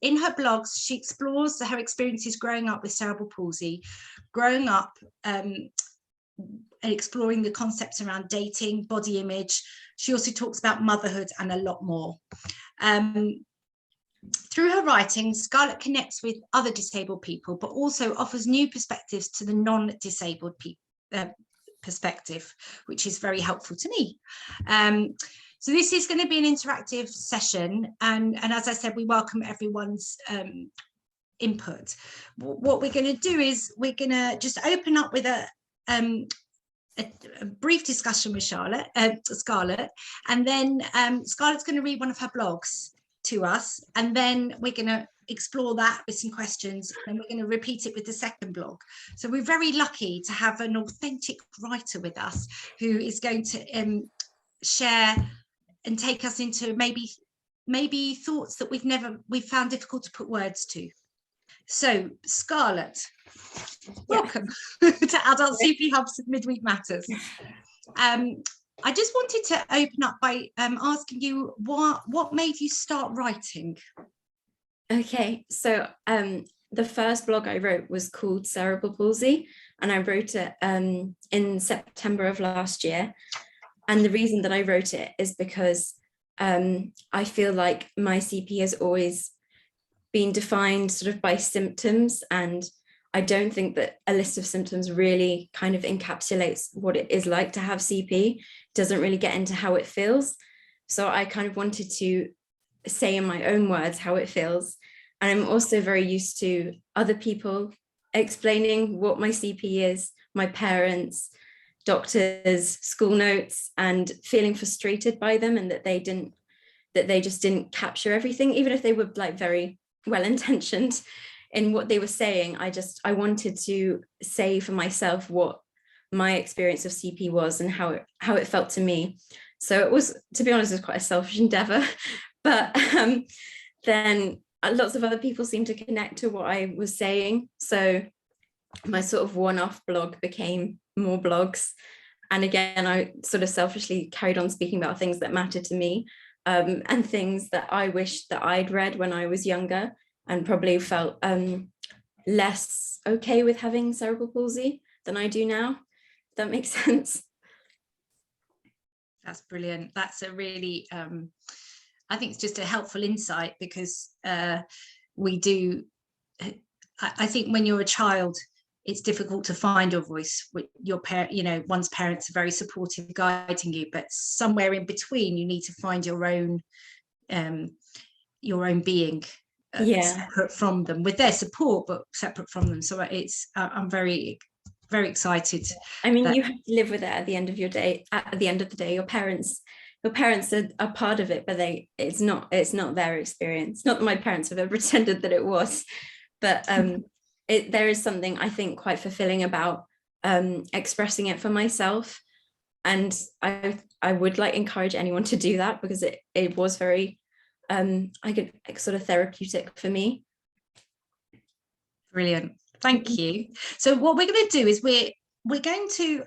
in her blogs, she explores her experiences growing up with cerebral palsy, growing up and exploring the concepts around dating, body image. She also talks about motherhood and a lot more. Through her writing, Scarlett connects with other disabled people, but also offers new perspectives to the non-disabled perspective, which is very helpful to me. So this is going to be an interactive session, and as I said, we welcome everyone's input. What we're going to do is we're going to just open up with a brief discussion with Scarlett, and then Scarlett's going to read one of her blogs to us, and then we're going to explore that with some questions, and we're going to repeat it with the second blog. So we're very lucky to have an authentic writer with us who is going to share and take us into maybe thoughts that we've found difficult to put words to. So Scarlett, welcome to Adult CP Hub's Midweek Matters. I just wanted to open up by asking you what made you start writing? Okay, so the first blog I wrote was called Cerebral Palsy, and I wrote it in September of last year. And the reason that I wrote it is because I feel like my CP has always been defined sort of by symptoms, and I don't think that a list of symptoms really kind of encapsulates what it is like to have CP. It doesn't really get into how it feels. So I kind of wanted to say in my own words how it feels. And I'm also very used to other people explaining what my CP is, my parents, doctors, school notes, and feeling frustrated by them, and that they just didn't capture everything, even if they were like very well-intentioned in what they were saying. I wanted to say for myself what my experience of CP was and how it felt to me. So it was, to be honest, it was quite a selfish endeavor, but then lots of other people seemed to connect to what I was saying. So my sort of one-off blog became more blogs. And again, I sort of selfishly carried on speaking about things that mattered to me, and things that I wished that I'd read when I was younger and probably felt less okay with having cerebral palsy than I do now. If that makes sense. That's brilliant. That's a really, I think it's just a helpful insight, because we do, I think when you're a child, it's difficult to find your voice with your parent, one's parents are very supportive, guiding you, but somewhere in between, you need to find your own being, separate from them, with their support, but separate from them. So I'm very, very excited. I mean, you have to live with it at the end of your day. At the end of the day, your parents are part of it, but it's not their experience. Not that my parents have ever pretended that it was, but there is something I think quite fulfilling about expressing it for myself, and I would like encourage anyone to do that, because it was very sort of therapeutic for me. Brilliant, thank you. So what we're going to do is we're going to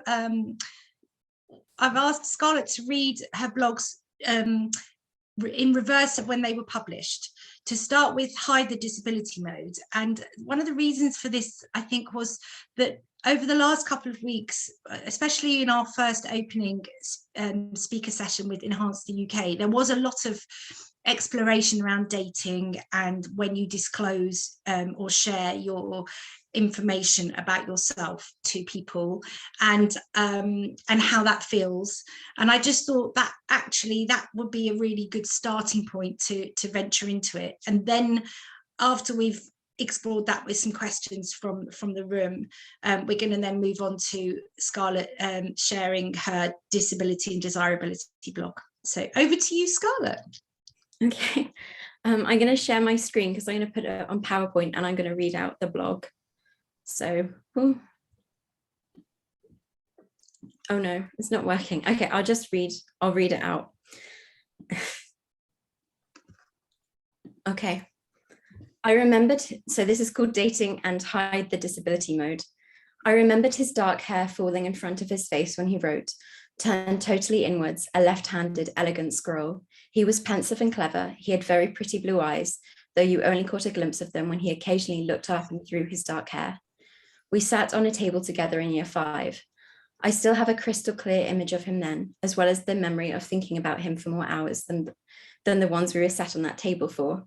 I've asked Scarlett to read her blogs in reverse of when they were published. To start with, Hide the Disability Mode. And one of the reasons for this, I think, was that over the last couple of weeks, especially in our first opening speaker session with Enhance the UK, there was a lot of exploration around dating and when you disclose or share your information about yourself to people, and how that feels. And I just thought that actually that would be a really good starting point to venture into it. And then after we've explored that with some questions from the room, we're going to then move on to Scarlett sharing her disability and desirability blog. So over to you, Scarlett. Okay, I'm going to share my screen because I'm going to put it on PowerPoint and I'm going to read out the blog. So, oh no, it's not working. Okay, I'll read it out. Okay, I remembered, so this is called Dating and Hide the Disability Mode. I remembered his dark hair falling in front of his face when he wrote, turned totally inwards, a left-handed, elegant scroll. He was pensive and clever. He had very pretty blue eyes, though you only caught a glimpse of them when he occasionally looked up and through his dark hair. We sat on a table together in year 5. I still have a crystal clear image of him then, as well as the memory of thinking about him for more hours than the ones we were sat on that table for.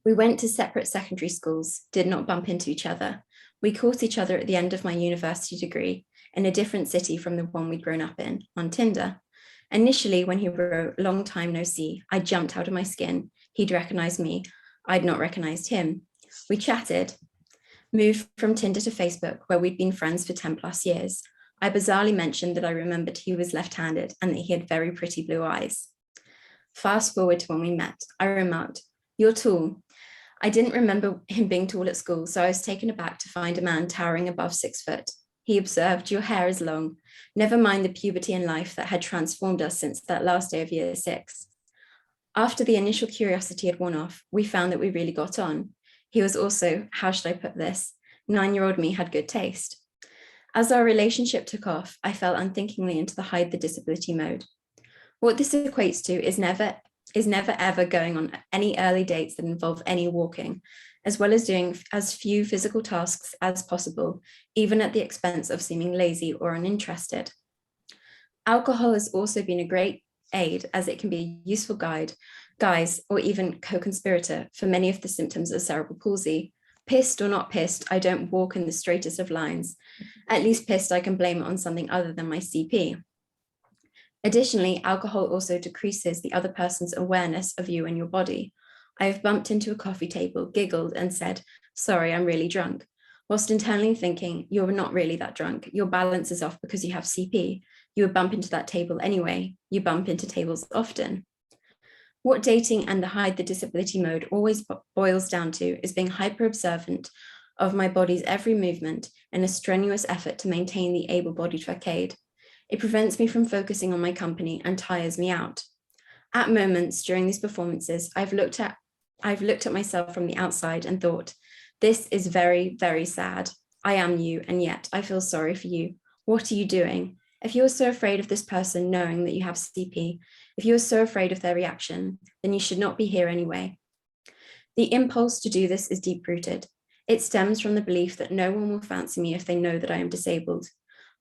We went to separate secondary schools, did not bump into each other. We caught each other at the end of my university degree in a different city from the one we'd grown up in, on Tinder. Initially, when he wrote "long time no see," I jumped out of my skin. He'd recognized me. I'd not recognized him. We chatted, moved from Tinder to Facebook, where we'd been friends for 10 plus years. I bizarrely mentioned that I remembered he was left-handed and that he had very pretty blue eyes. Fast forward to when we met. I remarked, "You're tall." I didn't remember him being tall at school, so I was taken aback to find a man towering above 6 foot. He observed, "Your hair is long. Never mind the puberty in life that had transformed us since that last day of year 6. After the initial curiosity had worn off, we found that we really got on. He was also, how should I put this, 9-year-old me had good taste. As our relationship took off, I fell unthinkingly into the hide the disability mode. What this equates to is never ever going on any early dates that involve any walking, as well as doing as few physical tasks as possible, even at the expense of seeming lazy or uninterested. Alcohol has also been a great aid, as it can be a useful guide, or even co-conspirator for many of the symptoms of cerebral palsy. Pissed or not pissed, I don't walk in the straightest of lines. At least pissed, I can blame it on something other than my CP. Additionally, alcohol also decreases the other person's awareness of you and your body. I have bumped into a coffee table, giggled, and said, "Sorry, I'm really drunk," whilst internally thinking, "You're not really that drunk. Your balance is off because you have CP. You would bump into that table anyway. You bump into tables often." What dating and the hide the disability mode always boils down to is being hyper observant of my body's every movement in a strenuous effort to maintain the able-bodied facade. It prevents me from focusing on my company and tires me out. At moments during these performances, I've looked at myself from the outside and thought, "This is very, very sad. I am you, and yet I feel sorry for you. What are you doing? If you're so afraid of this person knowing that you have CP, if you're so afraid of their reaction, then you should not be here anyway." The impulse to do this is deep-rooted. It stems from the belief that no one will fancy me if they know that I am disabled.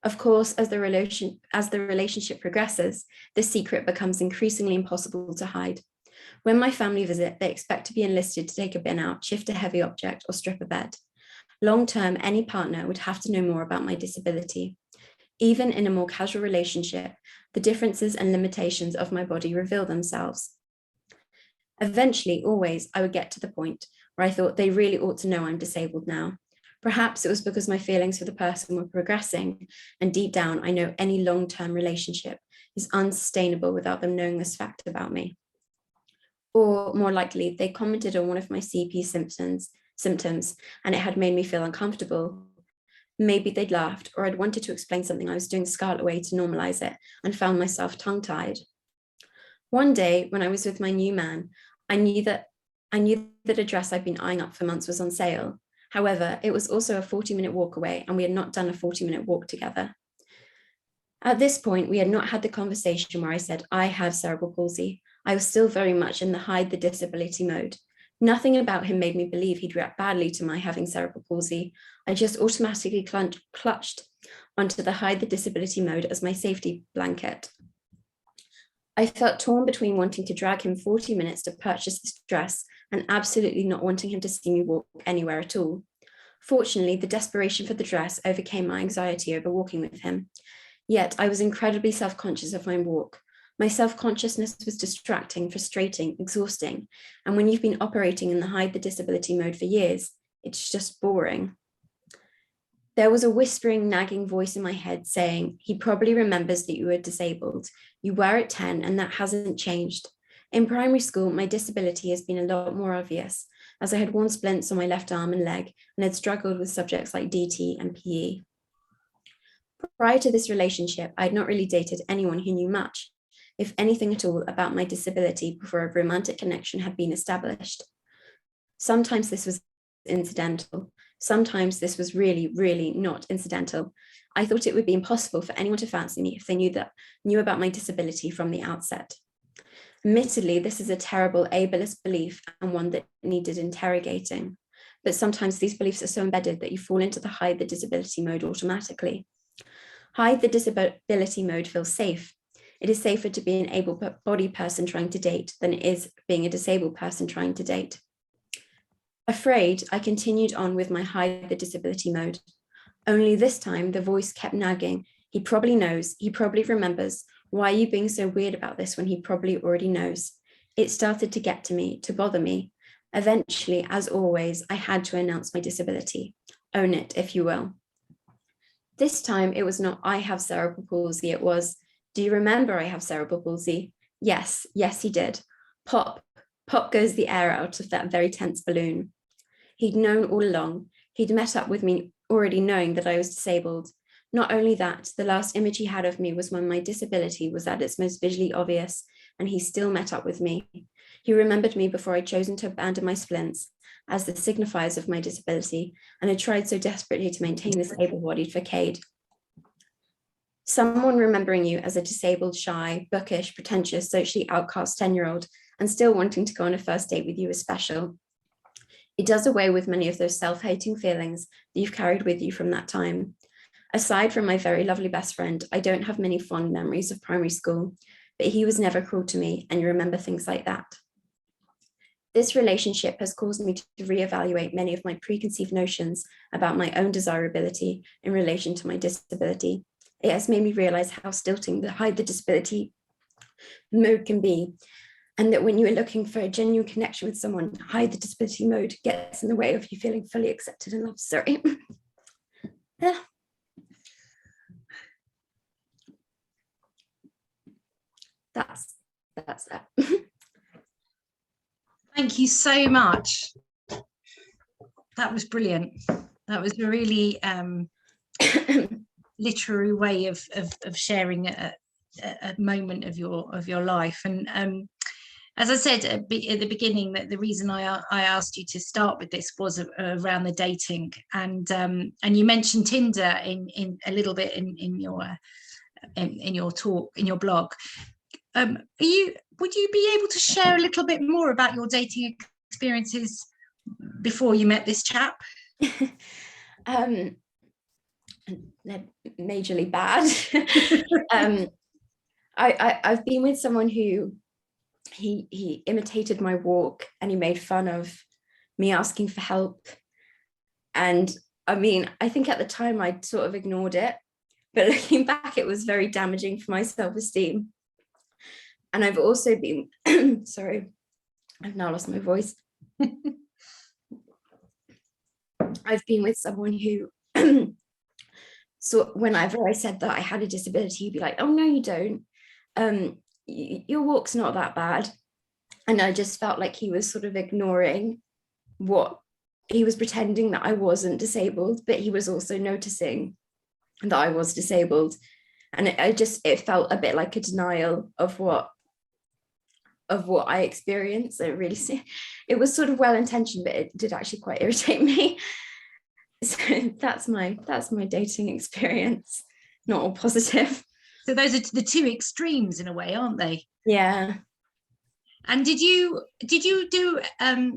Of course, as the relationship progresses, the secret becomes increasingly impossible to hide. When my family visit, they expect to be enlisted to take a bin out, shift a heavy object, or strip a bed. Long-term, any partner would have to know more about my disability. Even in a more casual relationship, the differences and limitations of my body reveal themselves. Eventually, always, I would get to the point where I thought they really ought to know I'm disabled now. Perhaps it was because my feelings for the person were progressing, and deep down, I know any long-term relationship is unsustainable without them knowing this fact about me. Or more likely, they commented on one of my CP symptoms, and it had made me feel uncomfortable. Maybe they'd laughed, or I'd wanted to explain something I was doing the Scarlett way to normalize it, and found myself tongue-tied. One day, when I was with my new man, I knew that a dress I'd been eyeing up for months was on sale. However, it was also a 40-minute walk away, and we had not done a 40-minute walk together. At this point, we had not had the conversation where I said, "I have cerebral palsy." I was still very much in the hide the disability mode. Nothing about him made me believe he'd react badly to my having cerebral palsy. I just automatically clutched onto the hide the disability mode as my safety blanket. I felt torn between wanting to drag him 40 minutes to purchase this dress and absolutely not wanting him to see me walk anywhere at all. Fortunately, the desperation for the dress overcame my anxiety over walking with him. Yet I was incredibly self-conscious of my walk. My self-consciousness was distracting, frustrating, exhausting, and when you've been operating in the hide the disability mode for years, it's just boring. There was a whispering, nagging voice in my head saying, "He probably remembers that you were disabled. You were at 10 and that hasn't changed." In primary school, my disability has been a lot more obvious, as I had worn splints on my left arm and leg and had struggled with subjects like DT and PE. Prior to this relationship, I had not really dated anyone who knew much, if anything at all, about my disability before a romantic connection had been established. Sometimes this was incidental. Sometimes this was really, really not incidental. I thought it would be impossible for anyone to fancy me if they knew about my disability from the outset. Admittedly, this is a terrible ableist belief and one that needed interrogating. But sometimes these beliefs are so embedded that you fall into the hide the disability mode automatically. Hide the disability mode feels safe. It is safer to be an able-bodied person trying to date than it is being a disabled person trying to date. Afraid, I continued on with my hide the disability mode. Only this time, the voice kept nagging. He probably knows, he probably remembers. Why are you being so weird about this when he probably already knows? It started to get to me, to bother me. Eventually, as always, I had to announce my disability. Own it, if you will. This time, it was not I have cerebral palsy, it was, do you remember I have cerebral palsy? Yes, yes, he did. Pop, pop goes the air out of that very tense balloon. He'd known all along. He'd met up with me already knowing that I was disabled. Not only that, the last image he had of me was when my disability was at its most visually obvious, and he still met up with me. He remembered me before I'd chosen to abandon my splints as the signifiers of my disability, and had tried so desperately to maintain this able-bodied facade. Someone remembering you as a disabled, shy, bookish, pretentious, socially outcast 10-year-old, and still wanting to go on a first date with you is special. It does away with many of those self-hating feelings that you've carried with you from that time. Aside from my very lovely best friend, I don't have many fond memories of primary school, but he was never cruel to me, and you remember things like that. This relationship has caused me to reevaluate many of my preconceived notions about my own desirability in relation to my disability. It has made me realize how stilting the hide the disability mode can be, and that when you are looking for a genuine connection with someone, hide the disability mode gets in the way of you feeling fully accepted and loved. Sorry. Yeah. That's that. Thank you so much. That was brilliant. That was a really literary way of sharing a moment of your life. And as I said at the beginning, that the reason I asked you to start with this was around the dating, and you mentioned Tinder in a little bit in your talk, in your blog. Would you be able to share a little bit more about your dating experiences before you met this chap? They're majorly bad. I've been with someone who he imitated my walk, and he made fun of me asking for help. And I mean, I think at the time I'd sort of ignored it, but looking back, it was very damaging for my self-esteem. And I've also been, sorry, I've now lost my voice. I've been with someone who, so whenever I said that I had a disability, he'd be like, oh, no, you don't. Your walk's not that bad. And I just felt like he was sort of ignoring what he was, pretending that I wasn't disabled, but he was also noticing that I was disabled. And it felt a bit like a denial of what I experienced. It was sort of well-intentioned, but it did actually quite irritate me. So that's my dating experience, not all positive. So those are the two extremes in a way, aren't they? Yeah. And did you do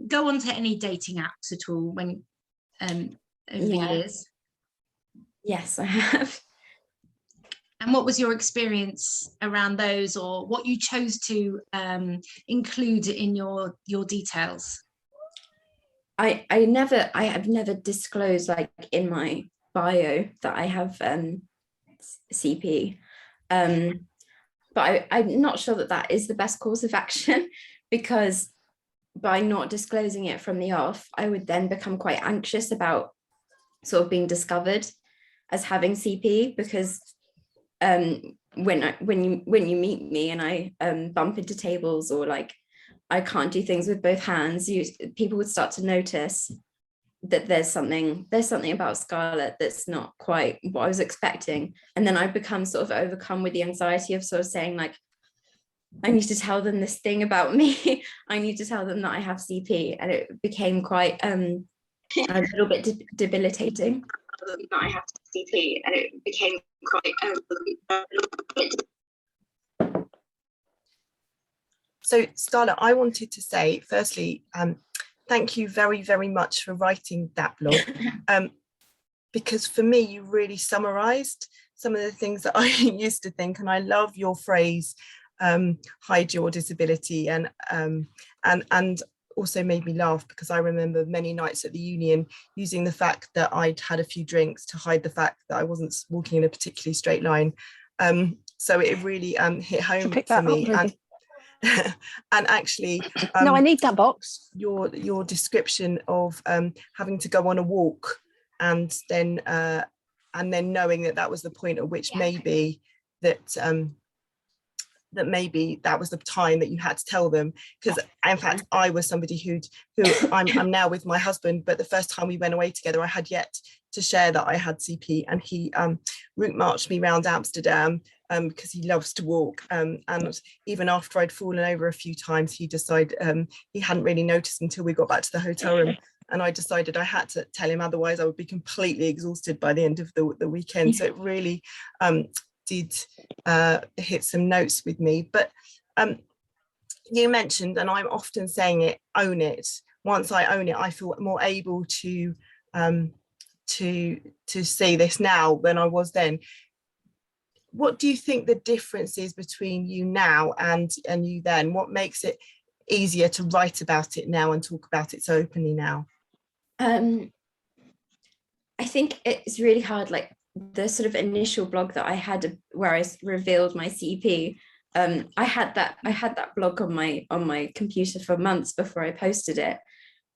go on to any dating apps at all when over the years? Yes, I have. And what was your experience around those, or what you chose to include in your details? I have never disclosed, like, in my bio that I have CP, but I'm not sure that is the best course of action, because by not disclosing it from the off, I would then become quite anxious about sort of being discovered as having CP, because when you meet me and I bump into tables, or like I can't do things with both hands, people would start to notice that there's something about Scarlett that's not quite what I was expecting. And then I become sort of overcome with the anxiety of sort of saying, like, I need to tell them this thing about me. I need to tell them that I have CP. And it became quite a little bit debilitating. That I have CP, and it became quite a little bit. So Scarlett, I wanted to say, firstly, thank you very, very much for writing that blog, because for me, you really summarised some of the things that I used to think, and I love your phrase, hide your disability, and also made me laugh, because I remember many nights at the union using the fact that I'd had a few drinks to hide the fact that I wasn't walking in a particularly straight line. So it really hit home for me. And actually, no, I need that box. Your description of having to go on a walk, and then knowing that was the point at which maybe that maybe that was the time that you had to tell them. Because in fact, I was somebody who I'm now with my husband, but the first time we went away together, I had yet to share that I had CP, and he route marched me around Amsterdam because he loves to walk, and even after I'd fallen over a few times, he decided he hadn't really noticed until we got back to the hotel room, and I decided I had to tell him, otherwise I would be completely exhausted by the end of the weekend. So it really did hit some notes with me. But you mentioned, and I'm often saying it, own it. Once I own it, I feel more able to say this now than I was then. What do you think the difference is between you now and you then? What makes it easier to write about it now and talk about it so openly now? I think it's really hard, like the sort of initial blog that I had where I revealed my CP. I had that blog on my computer for months before I posted it,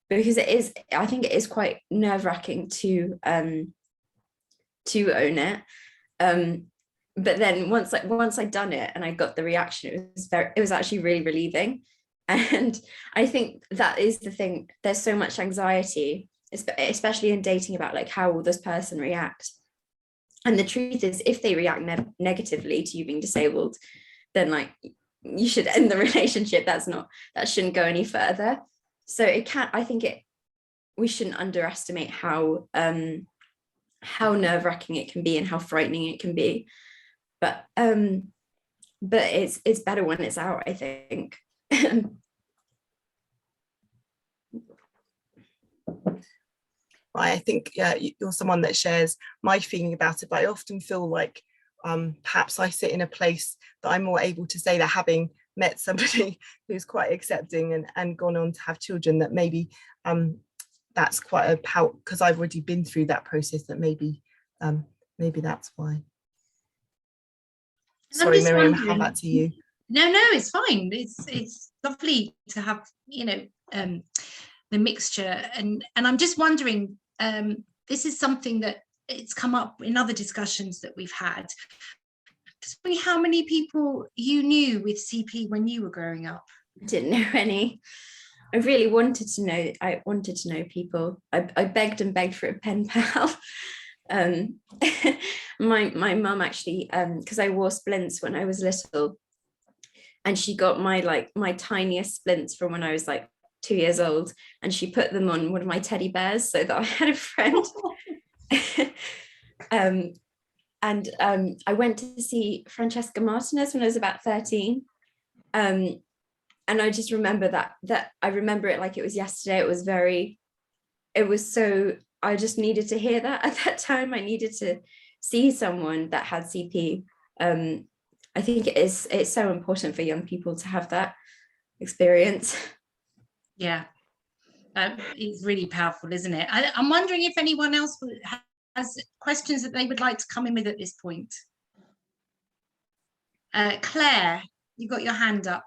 because I think it is quite nerve-wracking to own it. But then once I'd done it and I got the reaction, it was actually really relieving. And I think that is the thing. There's so much anxiety, especially in dating, about like how will this person react. And the truth is, if they react negatively to you being disabled, then like you should end the relationship. That shouldn't go any further. So we shouldn't underestimate how nerve-wracking it can be and how frightening it can be. But it's better when it's out, I think. I think you're someone that shares my feeling about it, but I often feel like perhaps I sit in a place that I'm more able to say that, having met somebody who's quite accepting and gone on to have children, that maybe that's quite a power, because I've already been through that process, that maybe that's why. Sorry, Miriam, how back to you? No, it's fine. It's lovely to have, the mixture, and I'm just wondering, this is something that it's come up in other discussions that we've had. Just wondering how many people you knew with CP when you were growing up. I didn't know any. I really wanted to know. I wanted to know people. I begged and begged for a pen pal. My mum actually, because I wore splints when I was little, and she got my tiniest splints from when I was like 2 years old, and she put them on one of my teddy bears so that I had a friend. And I went to see Francesca Martinez when I was about 13. And I just remember that I remember it like it was yesterday. I just needed to hear that at that time. I needed to see someone that had CP. I think it's so important for young people to have that experience. Yeah, it's really powerful, isn't it? I'm wondering if anyone else has questions that they would like to come in with at this point. Claire, you got your hand up.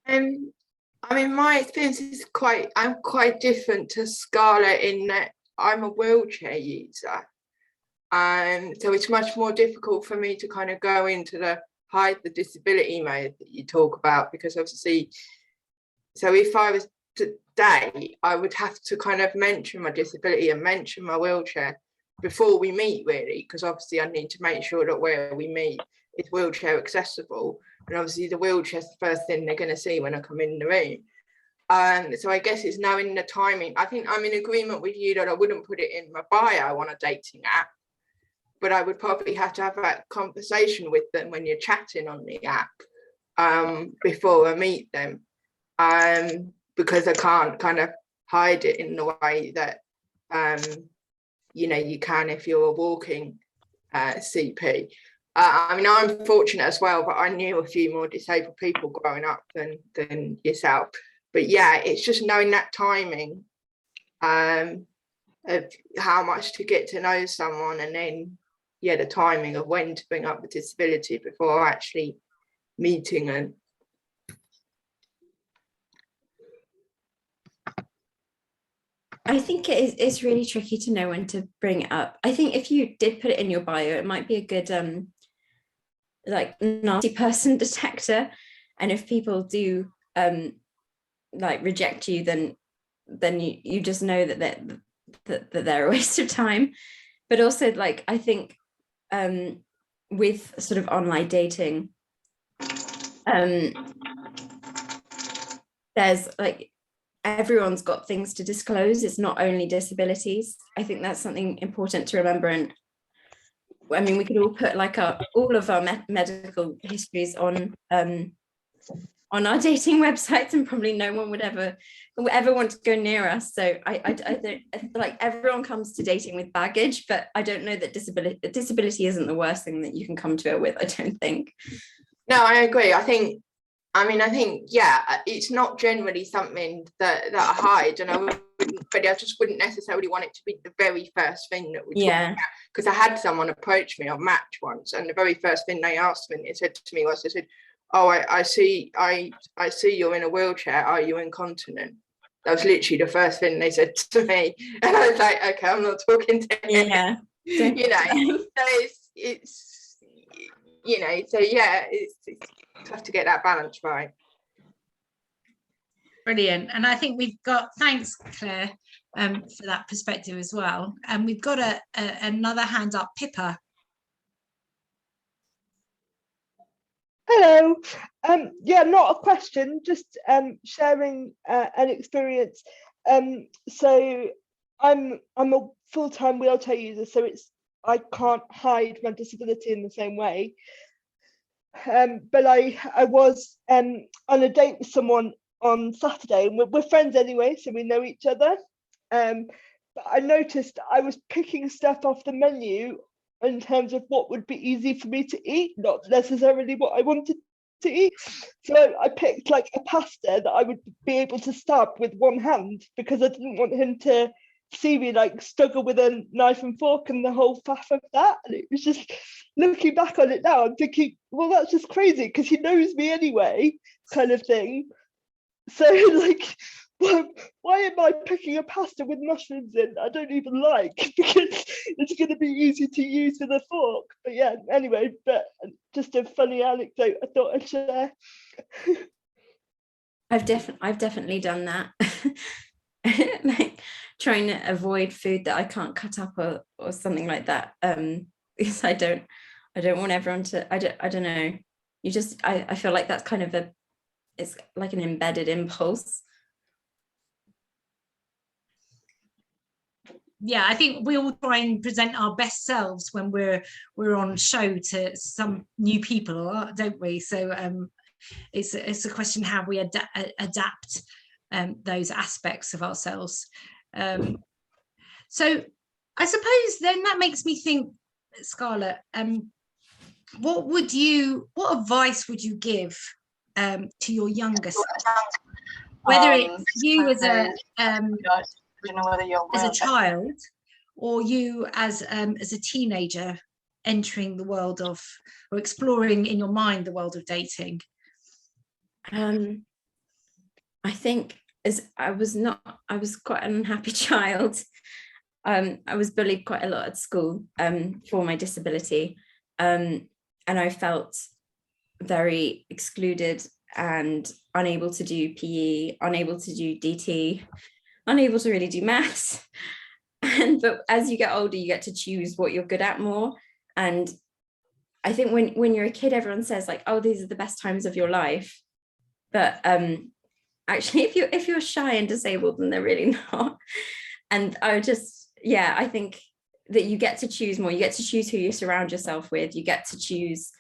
I mean, my experience is I'm quite different to Scarlett in that I'm a wheelchair user. So it's much more difficult for me to kind of go into the hide the disability mode that you talk about, because obviously, so if I was to date, I would have to kind of mention my disability and mention my wheelchair before we meet, really, because obviously I need to make sure that where we meet is wheelchair accessible. And obviously the wheelchair's the first thing they're going to see when I come in the room. So I guess it's knowing the timing. I think I'm in agreement with you that I wouldn't put it in my bio on a dating app, but I would probably have to have that conversation with them when you're chatting on the app. before I meet them, because I can't kind of hide it in the way that you can if you're a walking CP. I mean, I'm fortunate as well, but I knew a few more disabled people growing up than yourself. But yeah, it's just knowing that timing of how much to get to know someone, and then the timing of when to bring up the disability before actually meeting them. I think it's really tricky to know when to bring it up. I think if you did put it in your bio, it might be a good like nasty person detector. And if people do like reject you, then you just know that they're a waste of time. But also, like, I think with sort of online dating, there's like, everyone's got things to disclose. It's not only disabilities. I think that's something important to remember. And I mean, we could all put like all of our medical histories on our dating websites, and probably no one would ever want to go near us. So I don't, like, everyone comes to dating with baggage, but I don't know that disability isn't the worst thing that you can come to it with, I don't think. No, I agree. I think, yeah, it's not generally something that I hide, and I just wouldn't necessarily want it to be the very first thing that we talk about. Because I had someone approach me on Match once, and the very first thing they asked me, they said to me was, they said, "Oh, I see you're in a wheelchair. Are you incontinent?" That was literally the first thing they said to me, and I was like, "Okay, I'm not talking to him." Yeah. So it's so yeah, it's have to get that balance right. Brilliant. And I think we've got, thanks Claire for that perspective as well. And we've got another hand up, Pippa. Hello. Yeah, not a question, just sharing an experience. So I'm a full-time wheelchair user, so I can't hide my disability in the same way. But I was on a date with someone on Saturday, and we're friends anyway, so we know each other. But I noticed I was picking stuff off the menu in terms of what would be easy for me to eat, not necessarily what I wanted to eat. So I picked like a pasta that I would be able to stab with one hand, because I didn't want him to see me like struggle with a knife and fork and the whole faff of that. And it was just, looking back on it now, I'm thinking, well, that's just crazy, because he knows me anyway, kind of thing. So like, why am I picking a pasta with mushrooms in I don't even like, because it's going to be easy to use with a fork? But yeah, anyway, but just a funny anecdote I thought I'd share. I've definitely done that. Like trying to avoid food that I can't cut up or something like that, because I don't want everyone to, I don't know, you just, I feel like that's kind of it's like an embedded impulse. Yeah, I think we all try and present our best selves when we're on show to some new people, don't we? So it's a question how we adapt those aspects of ourselves. So I suppose then that makes me think, Scarlett, what advice would you give to your younger self, whether it's you as a child, or you as a teenager entering the world of, or exploring in your mind the world of dating? I think I was quite an unhappy child. I was bullied quite a lot at school for my disability, and I felt very excluded and unable to do PE, unable to do DT, unable to really do maths. But as you get older, you get to choose what you're good at more. And I think when you're a kid, everyone says like, oh, these are the best times of your life. But actually, if you're shy and disabled, then they're really not. And I think that you get to choose more. You get to choose who you surround yourself with. You get to choose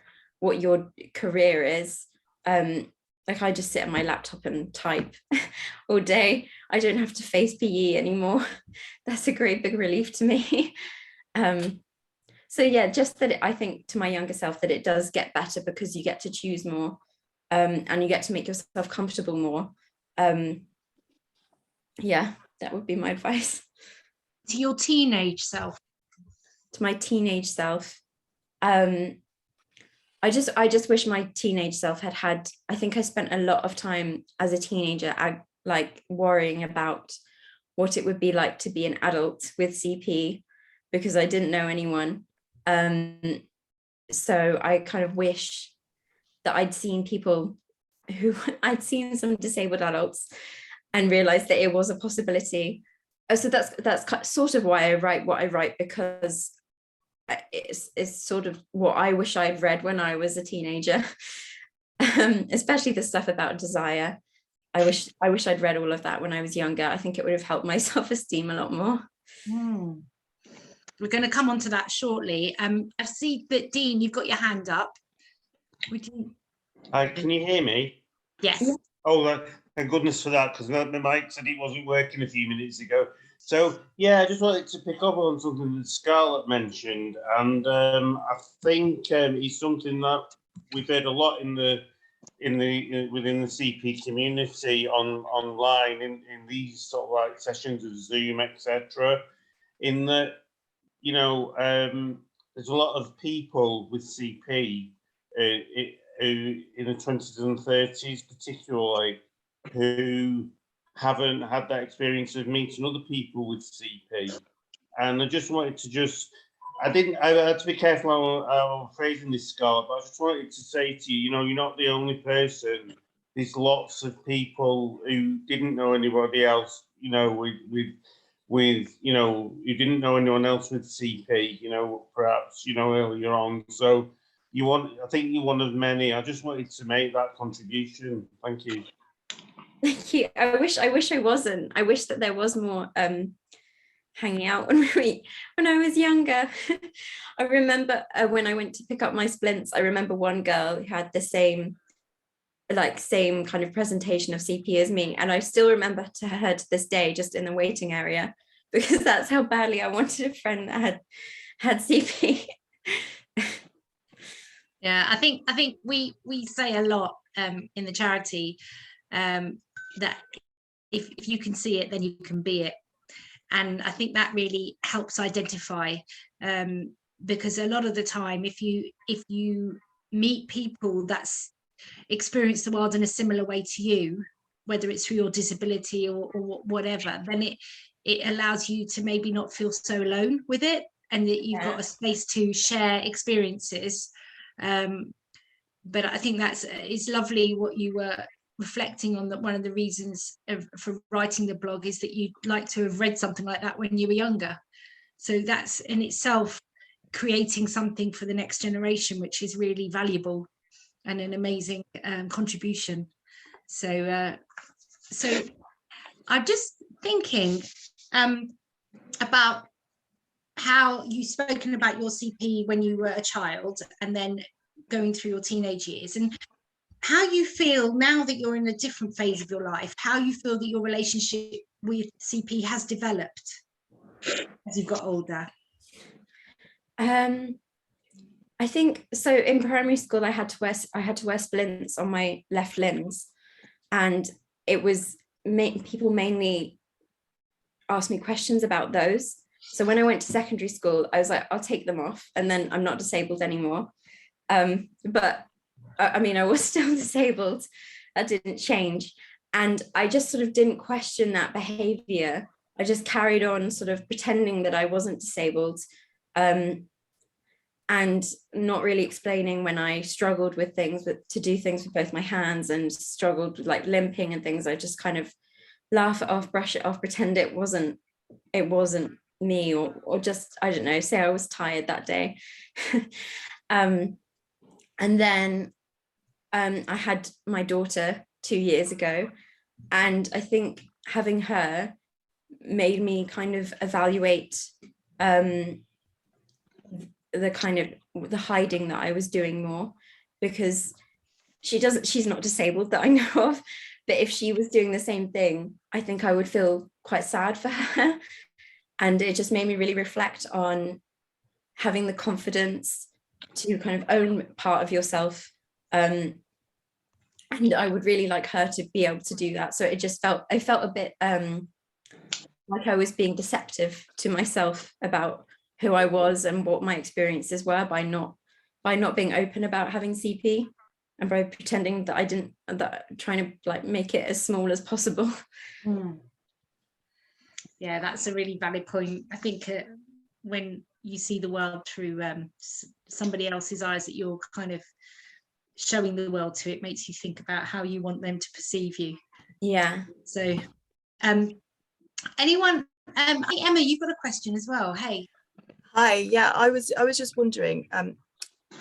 what your career is. like I just sit on my laptop and type all day. I don't have to face PE anymore. That's a great big relief to me. So yeah, just that I think to my younger self that it does get better because you get to choose more, and you get to make yourself comfortable more. Yeah, that would be my advice. To your teenage self. To my teenage self, I just wish my teenage self had, I think I spent a lot of time as a teenager like worrying about what it would be like to be an adult with CP because I didn't know anyone. So I kind of wish that I'd seen some disabled adults and realized that it was a possibility. So that's sort of why I write what I write, because it's sort of what I wish I'd read when I was a teenager, especially the stuff about desire. I wish I'd read all of that when I was younger. I think it would have helped my self-esteem a lot more. We're going to come on to that shortly. I see that Dean, you've got your hand up. Would you? Can you hear me? Yes. Yeah. Oh, thank goodness for that, because my mic said it wasn't working a few minutes ago. So yeah, I just wanted to pick up on something that Scarlett mentioned, and I think it's something that we've heard a lot within the CP community online in these sort of like sessions of Zoom, etc. In that, you know, there's a lot of people with CP who in the 20s and 30s particularly, who haven't had that experience of meeting other people with CP. And I just wanted to I had to be careful how I'm phrasing this, Scarlett, but I just wanted to say to you, you know, you're not the only person. There's lots of people who didn't know anybody else, you know, with you know, you didn't know anyone else with CP, you know, perhaps, you know, earlier on. So I think you're one of many. I just wanted to make that contribution. Thank you. Thank you. I wish I wasn't. I wish that there was more hanging out when I was younger. I remember when I went to pick up my splints, I remember one girl who had the same kind of presentation of CP as me, and I still remember her to this day, just in the waiting area, because that's how badly I wanted a friend that had CP. Yeah, I think we say a lot in the charity that if you can see it, then you can be it. And I think that really helps identify, because a lot of the time, if you meet people that's experienced the world in a similar way to you, whether it's through your disability or whatever, then it allows you to maybe not feel so alone with it, and that you've got a space to share experiences. But I think it's lovely what you were reflecting on, that one of the reasons for writing the blog is that you'd like to have read something like that when you were younger. So that's in itself creating something for the next generation, which is really valuable and an amazing contribution. So I'm just thinking about how you've spoken about your CP when you were a child and then going through your teenage years, and how you feel now that you're in a different phase of your life, how you feel that your relationship with CP has developed as you've got older. I think so. In primary school, I had to wear splints on my left limbs, and it was people mainly asked me questions about those. So when I went to secondary school, I was like, I'll take them off, and then I'm not disabled anymore. But I mean, I was still disabled. That didn't change, and I just sort of didn't question that behavior. I just carried on sort of pretending that I wasn't disabled. And not really explaining when I struggled with things, to do things with both my hands, and struggled with like limping and things. I just kind of laugh it off, brush it off, pretend it wasn't me, or just, I don't know, say I was tired that day. And then I had my daughter 2 years ago, and I think having her made me kind of evaluate the hiding that I was doing more, because she's not disabled that I know of, but if she was doing the same thing, I think I would feel quite sad for her. And it just made me really reflect on having the confidence to kind of own part of yourself. And I would really like her to be able to do that. So I felt a bit like I was being deceptive to myself about who I was and what my experiences were by not being open about having CP, and by pretending that trying to like make it as small as possible. Yeah, that's a really valid point. I think when you see the world through somebody else's eyes that you're kind of showing the world to, it makes you think about how you want them to perceive you. Yeah. So anyone, Emma, you've got a question as well. Hey. Hi, yeah, I was just wondering,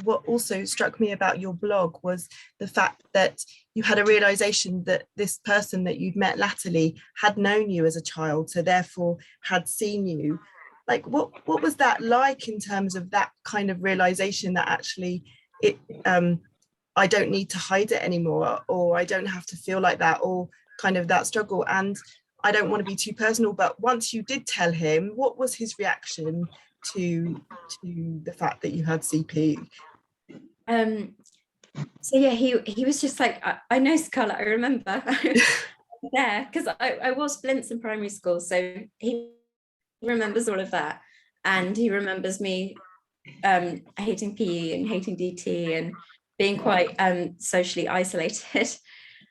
what also struck me about your blog was the fact that you had a realization that this person that you'd met latterly had known you as a child, so therefore had seen you. Like, what was that like in terms of that kind of realization that actually I don't need to hide it anymore, or I don't have to feel like that, or kind of that struggle? And I don't want to be too personal, but once you did tell him, what was his reaction to the fact that you had CP? So yeah, he was just like, I know, Scarlett, I remember there, because I was splints in primary school, so he remembers all of that, and he remembers me hating PE and hating DT and being quite socially isolated.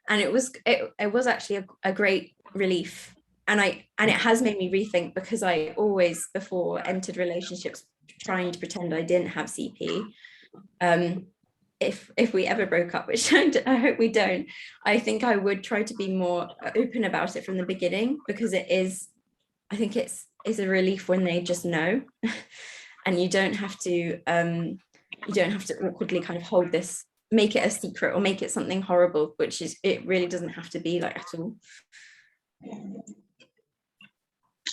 And it was actually a great relief. And it has made me rethink, because I always before entered relationships trying to pretend I didn't have CP. If we ever broke up, which I hope we don't, I think I would try to be more open about it from the beginning, because I think it's a relief when they just know. And you don't have to awkwardly kind of hold this, make it a secret or make it something horrible, which is, it really doesn't have to be like at all.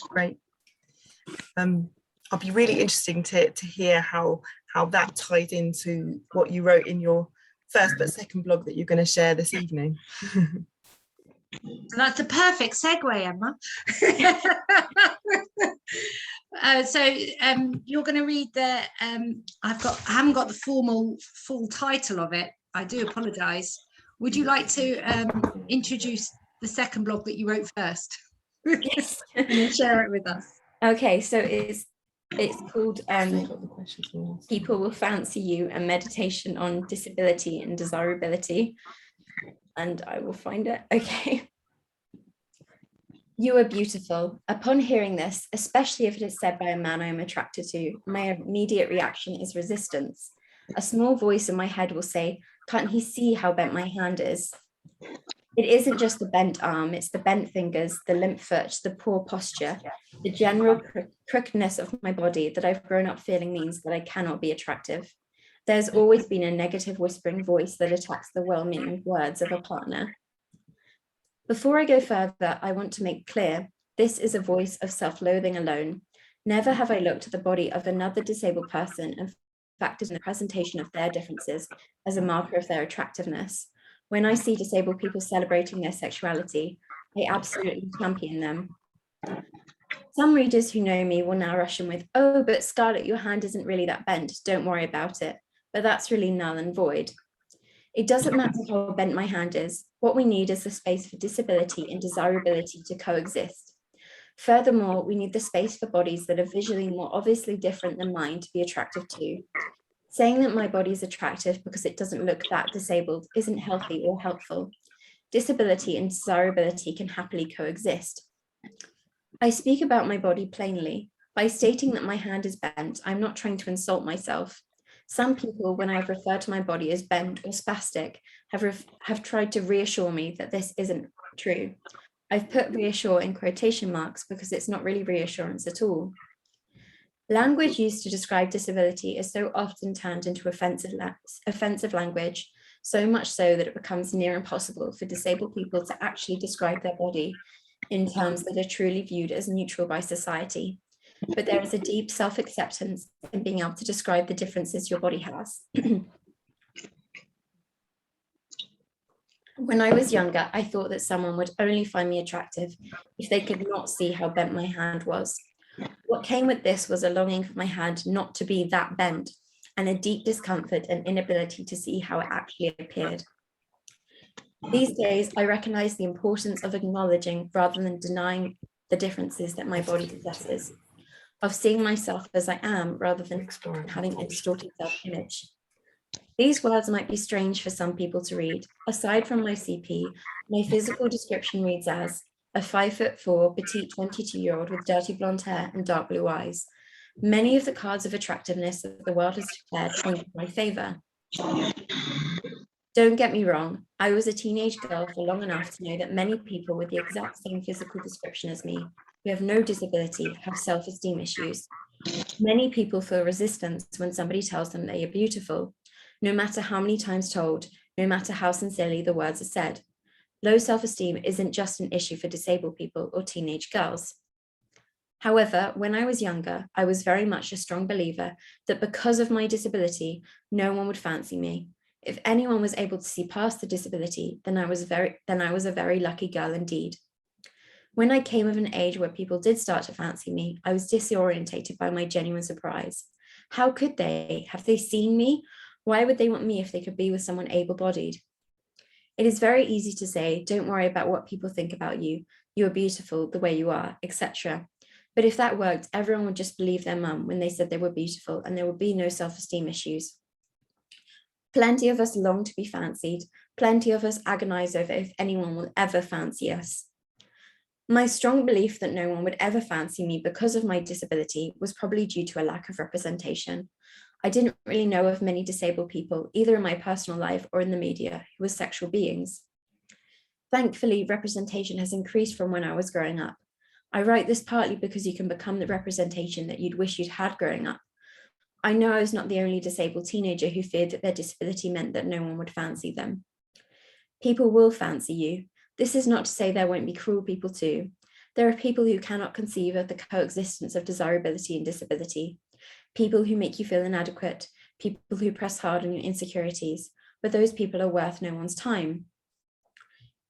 Great. I'll be really interesting to hear how that tied into what you wrote in your first but second blog that you're going to share this evening. So that's a perfect segue, Emma. So you're going to read the I haven't got the full title of it. I do apologize. Would you like to introduce the second blog that you wrote first? Yes. And share it with us. Okay, so it's called People Will Fancy You, a meditation on disability and desirability. And I will find it. Okay. You are beautiful. Upon hearing this, especially if it is said by a man I am attracted to, my immediate reaction is resistance. A small voice in my head will say, can't he see how bent my hand is? It isn't just the bent arm, it's the bent fingers, the limp foot, the poor posture, the general crookedness of my body that I've grown up feeling means that I cannot be attractive. There's always been a negative whispering voice that attacks the well-meaning words of a partner. Before I go further, I want to make clear, this is a voice of self-loathing alone. Never have I looked at the body of another disabled person and factored in the presentation of their differences as a marker of their attractiveness. When I see disabled people celebrating their sexuality, I absolutely champion them. Some readers who know me will now rush in with, oh, but Scarlett, your hand isn't really that bent, don't worry about it. But that's really null and void. It doesn't matter how bent my hand is. What we need is the space for disability and desirability to coexist. Furthermore, we need the space for bodies that are visually more obviously different than mine to be attractive to. Saying that my body is attractive because it doesn't look that disabled isn't healthy or helpful. Disability and desirability can happily coexist. I speak about my body plainly. By stating that my hand is bent, I'm not trying to insult myself. Some people, when I've referred to my body as bent or spastic, have tried to reassure me that this isn't true. I've put reassure in quotation marks because it's not really reassurance at all. Language used to describe disability is so often turned into offensive language, so much so that it becomes near impossible for disabled people to actually describe their body in terms that are truly viewed as neutral by society. But there is a deep self-acceptance in being able to describe the differences your body has. When I was younger, I thought that someone would only find me attractive if they could not see how bent my hand was. What came with this was a longing for my hand not to be that bent, and a deep discomfort and inability to see how it actually appeared. These days, I recognize the importance of acknowledging rather than denying the differences that my body possesses, of seeing myself as I am rather than having a distorted self-image. These words might be strange for some people to read. Aside from my CP, my physical description reads as a 5'4" petite 22-year-old with dirty blonde hair and dark blue eyes. Many of the cards of attractiveness that the world has declared point in my favor. Don't get me wrong, I was a teenage girl for long enough to know that many people with the exact same physical description as me, who have no disability, have self-esteem issues. Many people feel resistance when somebody tells them they are beautiful, no matter how many times told, no matter how sincerely the words are said. Low self-esteem isn't just an issue for disabled people or teenage girls. However, when I was younger, I was very much a strong believer that because of my disability, no one would fancy me. If anyone was able to see past the disability, then I was a very lucky girl indeed. When I came of an age where people did start to fancy me, I was disorientated by my genuine surprise. How could they? Have they seen me? Why would they want me if they could be with someone able-bodied? It is very easy to say, don't worry about what people think about you. You are beautiful the way you are, etc. But if that worked, everyone would just believe their mum when they said they were beautiful and there would be no self-esteem issues. Plenty of us long to be fancied. Plenty of us agonize over if anyone will ever fancy us. My strong belief that no one would ever fancy me because of my disability was probably due to a lack of representation. I didn't really know of many disabled people, either in my personal life or in the media, who were sexual beings. Thankfully, representation has increased from when I was growing up. I write this partly because you can become the representation that you'd wish you'd had growing up. I know I was not the only disabled teenager who feared that their disability meant that no one would fancy them. People will fancy you. This is not to say there won't be cruel people too. There are people who cannot conceive of the coexistence of desirability and disability. People who make you feel inadequate, people who press hard on your insecurities, but those people are worth no one's time.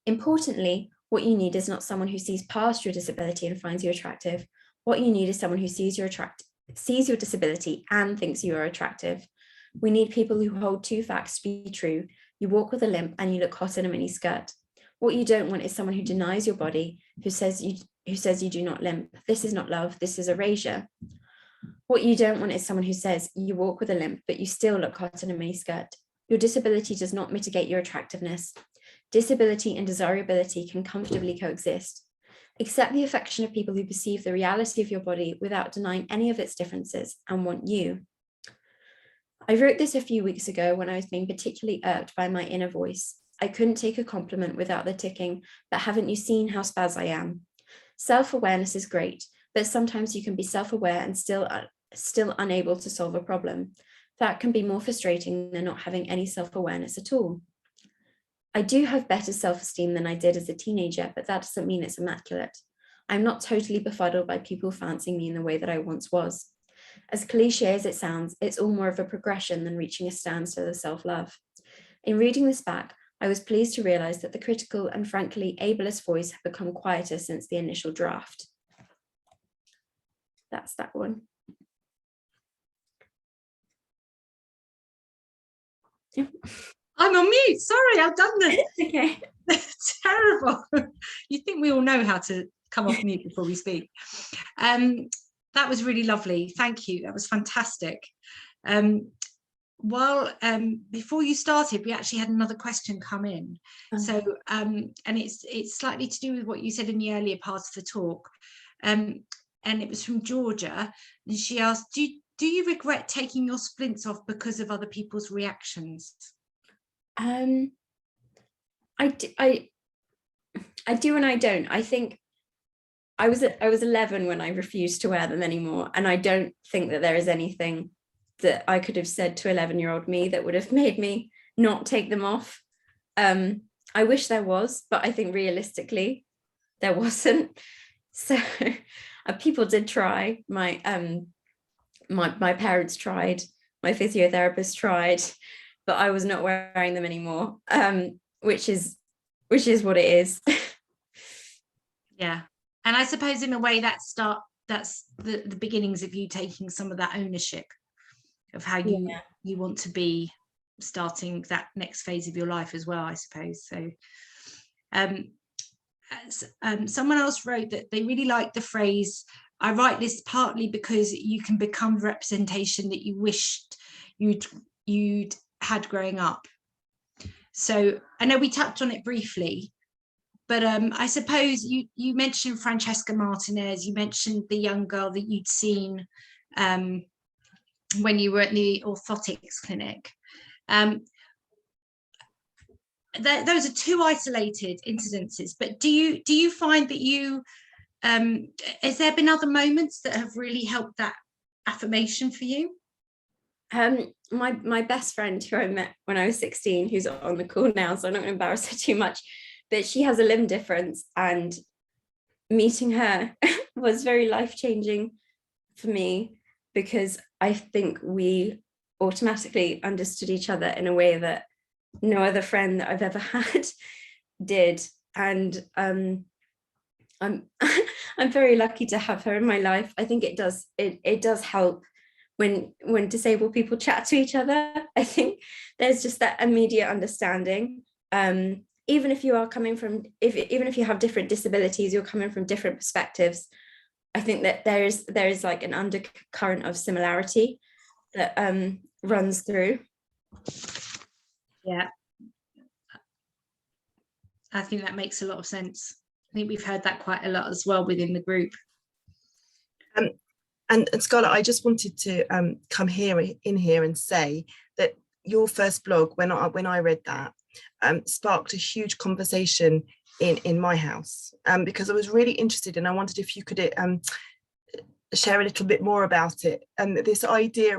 Importantly, what you need is not someone who sees past your disability and finds you attractive. What you need is someone who sees your disability and thinks you are attractive. We need people who hold two facts to be true. You walk with a limp and you look hot in a mini skirt. What you don't want is someone who denies your body, who says you do not limp. This is not love, this is erasure. What you don't want is someone who says you walk with a limp, but you still look hot in a mini skirt. Your disability does not mitigate your attractiveness. Disability and desirability can comfortably coexist. Accept the affection of people who perceive the reality of your body without denying any of its differences and want you. I wrote this a few weeks ago when I was being particularly irked by my inner voice. I couldn't take a compliment without the ticking, but haven't you seen how spaz I am? Self-awareness is great, but sometimes you can be self-aware and still unable to solve a problem. That can be more frustrating than not having any self-awareness at all. I do have better self-esteem than I did as a teenager, but that doesn't mean it's immaculate. I'm not totally befuddled by people fancying me in the way that I once was. As cliche as it sounds, it's all more of a progression than reaching a standstill of self-love. In reading this back, I was pleased to realize that the critical and frankly ableist voice had become quieter since the initial draft. That's that one. Yeah. I'm on mute. Sorry, I've done this. Okay. It's terrible. You think we all know how to come off mute before we speak. That was really lovely. Thank you. That was fantastic. Before you started, we actually had another question come in. So, and it's slightly to do with what you said in the earlier parts of the talk. And it was from Georgia. And she asked, do you regret taking your splints off because of other people's reactions? I do and I don't. I think I was 11 when I refused to wear them anymore, and I don't think that there is anything that I could have said to 11-year-old me that would have made me not take them off. I wish there was, but I think realistically there wasn't. So people did try. My parents tried, my physiotherapist tried, but I was not wearing them anymore, which is which is what it is. Yeah, and I suppose in a way that's the beginnings of you taking some of that ownership of how you want to be starting that next phase of your life as well, I suppose. So someone else wrote that they really liked the phrase, I write this partly because you can become the representation that you wished you'd had growing up. So I know we touched on it briefly, but I suppose you mentioned Francesca Martinez, you mentioned the young girl that you'd seen when you were at the orthotics clinic. Those are two isolated incidences, but do you find that you has there been other moments that have really helped that affirmation for you? My best friend who I met when I was 16, who's on the call now, so I'm not going to embarrass her too much, but she has a limb difference, and meeting her was very life-changing for me, because I think we automatically understood each other in a way that no other friend that I've ever had did. And I'm I'm very lucky to have her in my life. I think it does help when disabled people chat to each other. I think there's just that immediate understanding. Even if you are coming from, even if you have different disabilities, you're coming from different perspectives. I think that there is like an undercurrent of similarity that runs through. Yeah, I think that makes a lot of sense. I think we've heard that quite a lot as well within the group. And Scarlett, I just wanted to come in here and say that your first blog, when I read that, sparked a huge conversation in my house, because I was really interested, and I wondered if you could share a little bit more about it, and this idea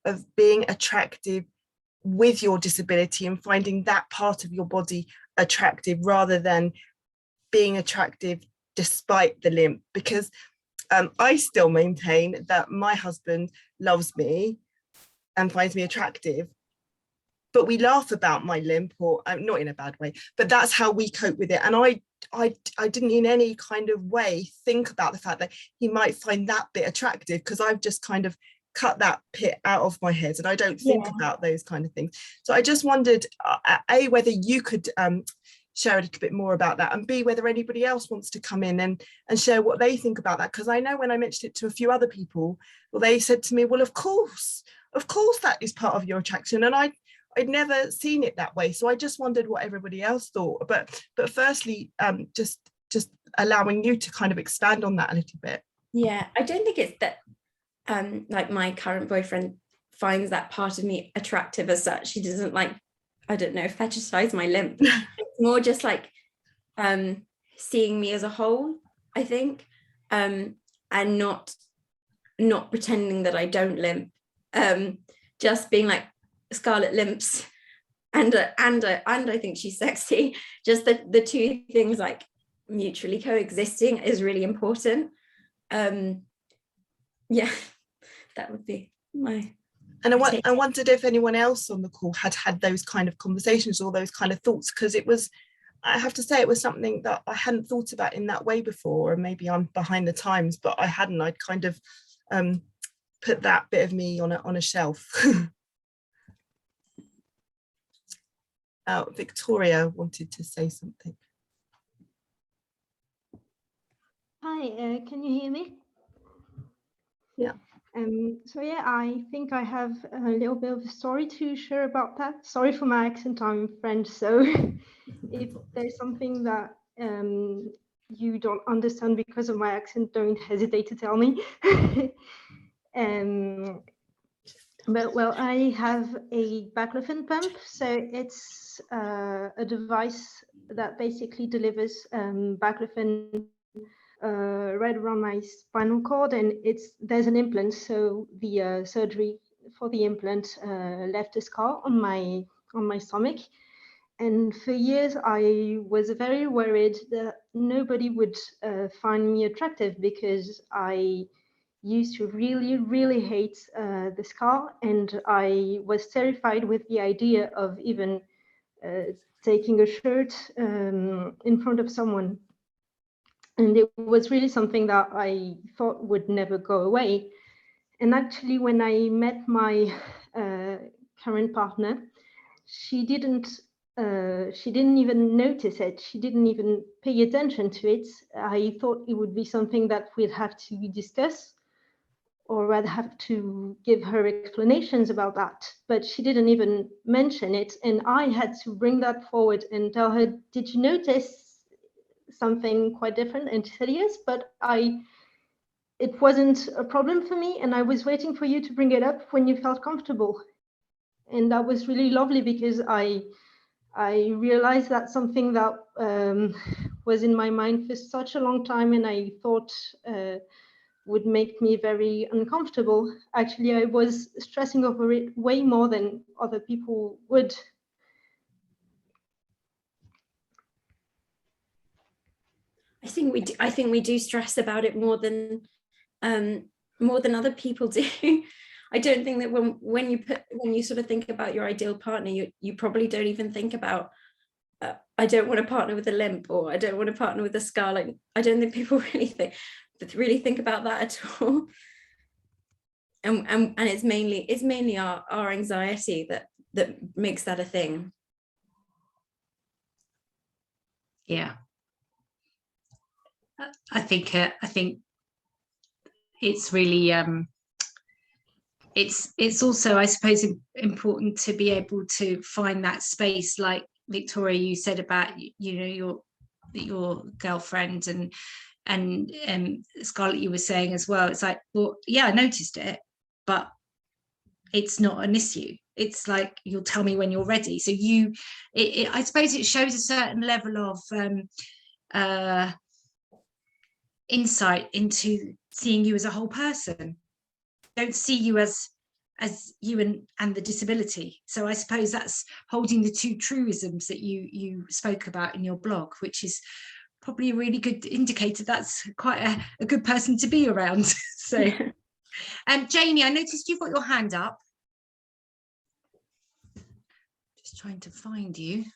of being attractive with your disability and finding that part of your body attractive rather than being attractive despite the limp. Because I still maintain that my husband loves me and finds me attractive, but we laugh about my limp, or not in a bad way, but that's how we cope with it. And I didn't in any kind of way think about the fact that he might find that bit attractive, because I've just kind of cut that bit out of my head and I don't think about those kind of things. So I just wondered, A, whether you could share a little bit more about that, and B, whether anybody else wants to come in and share what they think about that. Because I know when I mentioned it to a few other people, well, they said to me, well, of course that is part of your attraction. And I'd never seen it that way. So I just wondered what everybody else thought. But firstly, just allowing you to kind of expand on that a little bit. Yeah, I don't think it's that like my current boyfriend finds that part of me attractive as such. He doesn't, like, I don't know, fetishize my limp. It's more just like seeing me as a whole, I think, and not pretending that I don't limp, just being like, Scarlett limps, and I think she's sexy. Just the two things like mutually coexisting is really important. Yeah, that would be my. And I wondered if anyone else on the call had those kind of conversations or those kind of thoughts, because it was, I have to say, it was something that I hadn't thought about in that way before, and maybe I'm behind the times, but I hadn't. I'd kind of put that bit of me on a shelf. Victoria wanted to say something. Hi, can you hear me? Yeah. So yeah, I think I have a little bit of a story to share about that. Sorry for my accent, I'm French, so if there's something that you don't understand because of my accent, don't hesitate to tell me. But well, I have a baclofen pump, so it's a device that basically delivers baclofen right around my spinal cord, and there's an implant, so the surgery for the implant left a scar on my stomach. And for years I was very worried that nobody would find me attractive, because I used to really hate the scar, and I was terrified with the idea of even taking a shirt in front of someone. And it was really something that I thought would never go away. And actually, when I met my current partner, she didn't even notice it. She didn't even pay attention to it. I thought it would be something that we'd have to discuss, or I'd have to give her explanations about that. But she didn't even mention it. And I had to bring that forward and tell her, did you notice something quite different? And she said, yes, but it wasn't a problem for me. And I was waiting for you to bring it up when you felt comfortable. And that was really lovely, because I realized that something that was in my mind for such a long time, and I thought would make me very uncomfortable. Actually, I was stressing over it way more than other people would. I think we do stress about it more than other people do. I don't think that when you sort of think about your ideal partner, you probably don't even think about I don't want a partner with a limp, or I don't want a partner with a scar. Like, I don't think people really think about that at all. And it's mainly our anxiety that makes that a thing. Yeah. I think it's really it's also, I suppose, important to be able to find that space, like Victoria, you said about, you know, your girlfriend, and Scarlett, you were saying as well. It's like, well, yeah, I noticed it, but it's not an issue. It's like, you'll tell me when you're ready. So I suppose it shows a certain level of insight into seeing you as a whole person. Don't see you as you and the disability. So I suppose that's holding the two truisms that you spoke about in your blog, which is probably a really good indicator that's quite a good person to be around. So Jamie, I noticed you've got your hand up. Just trying to find you.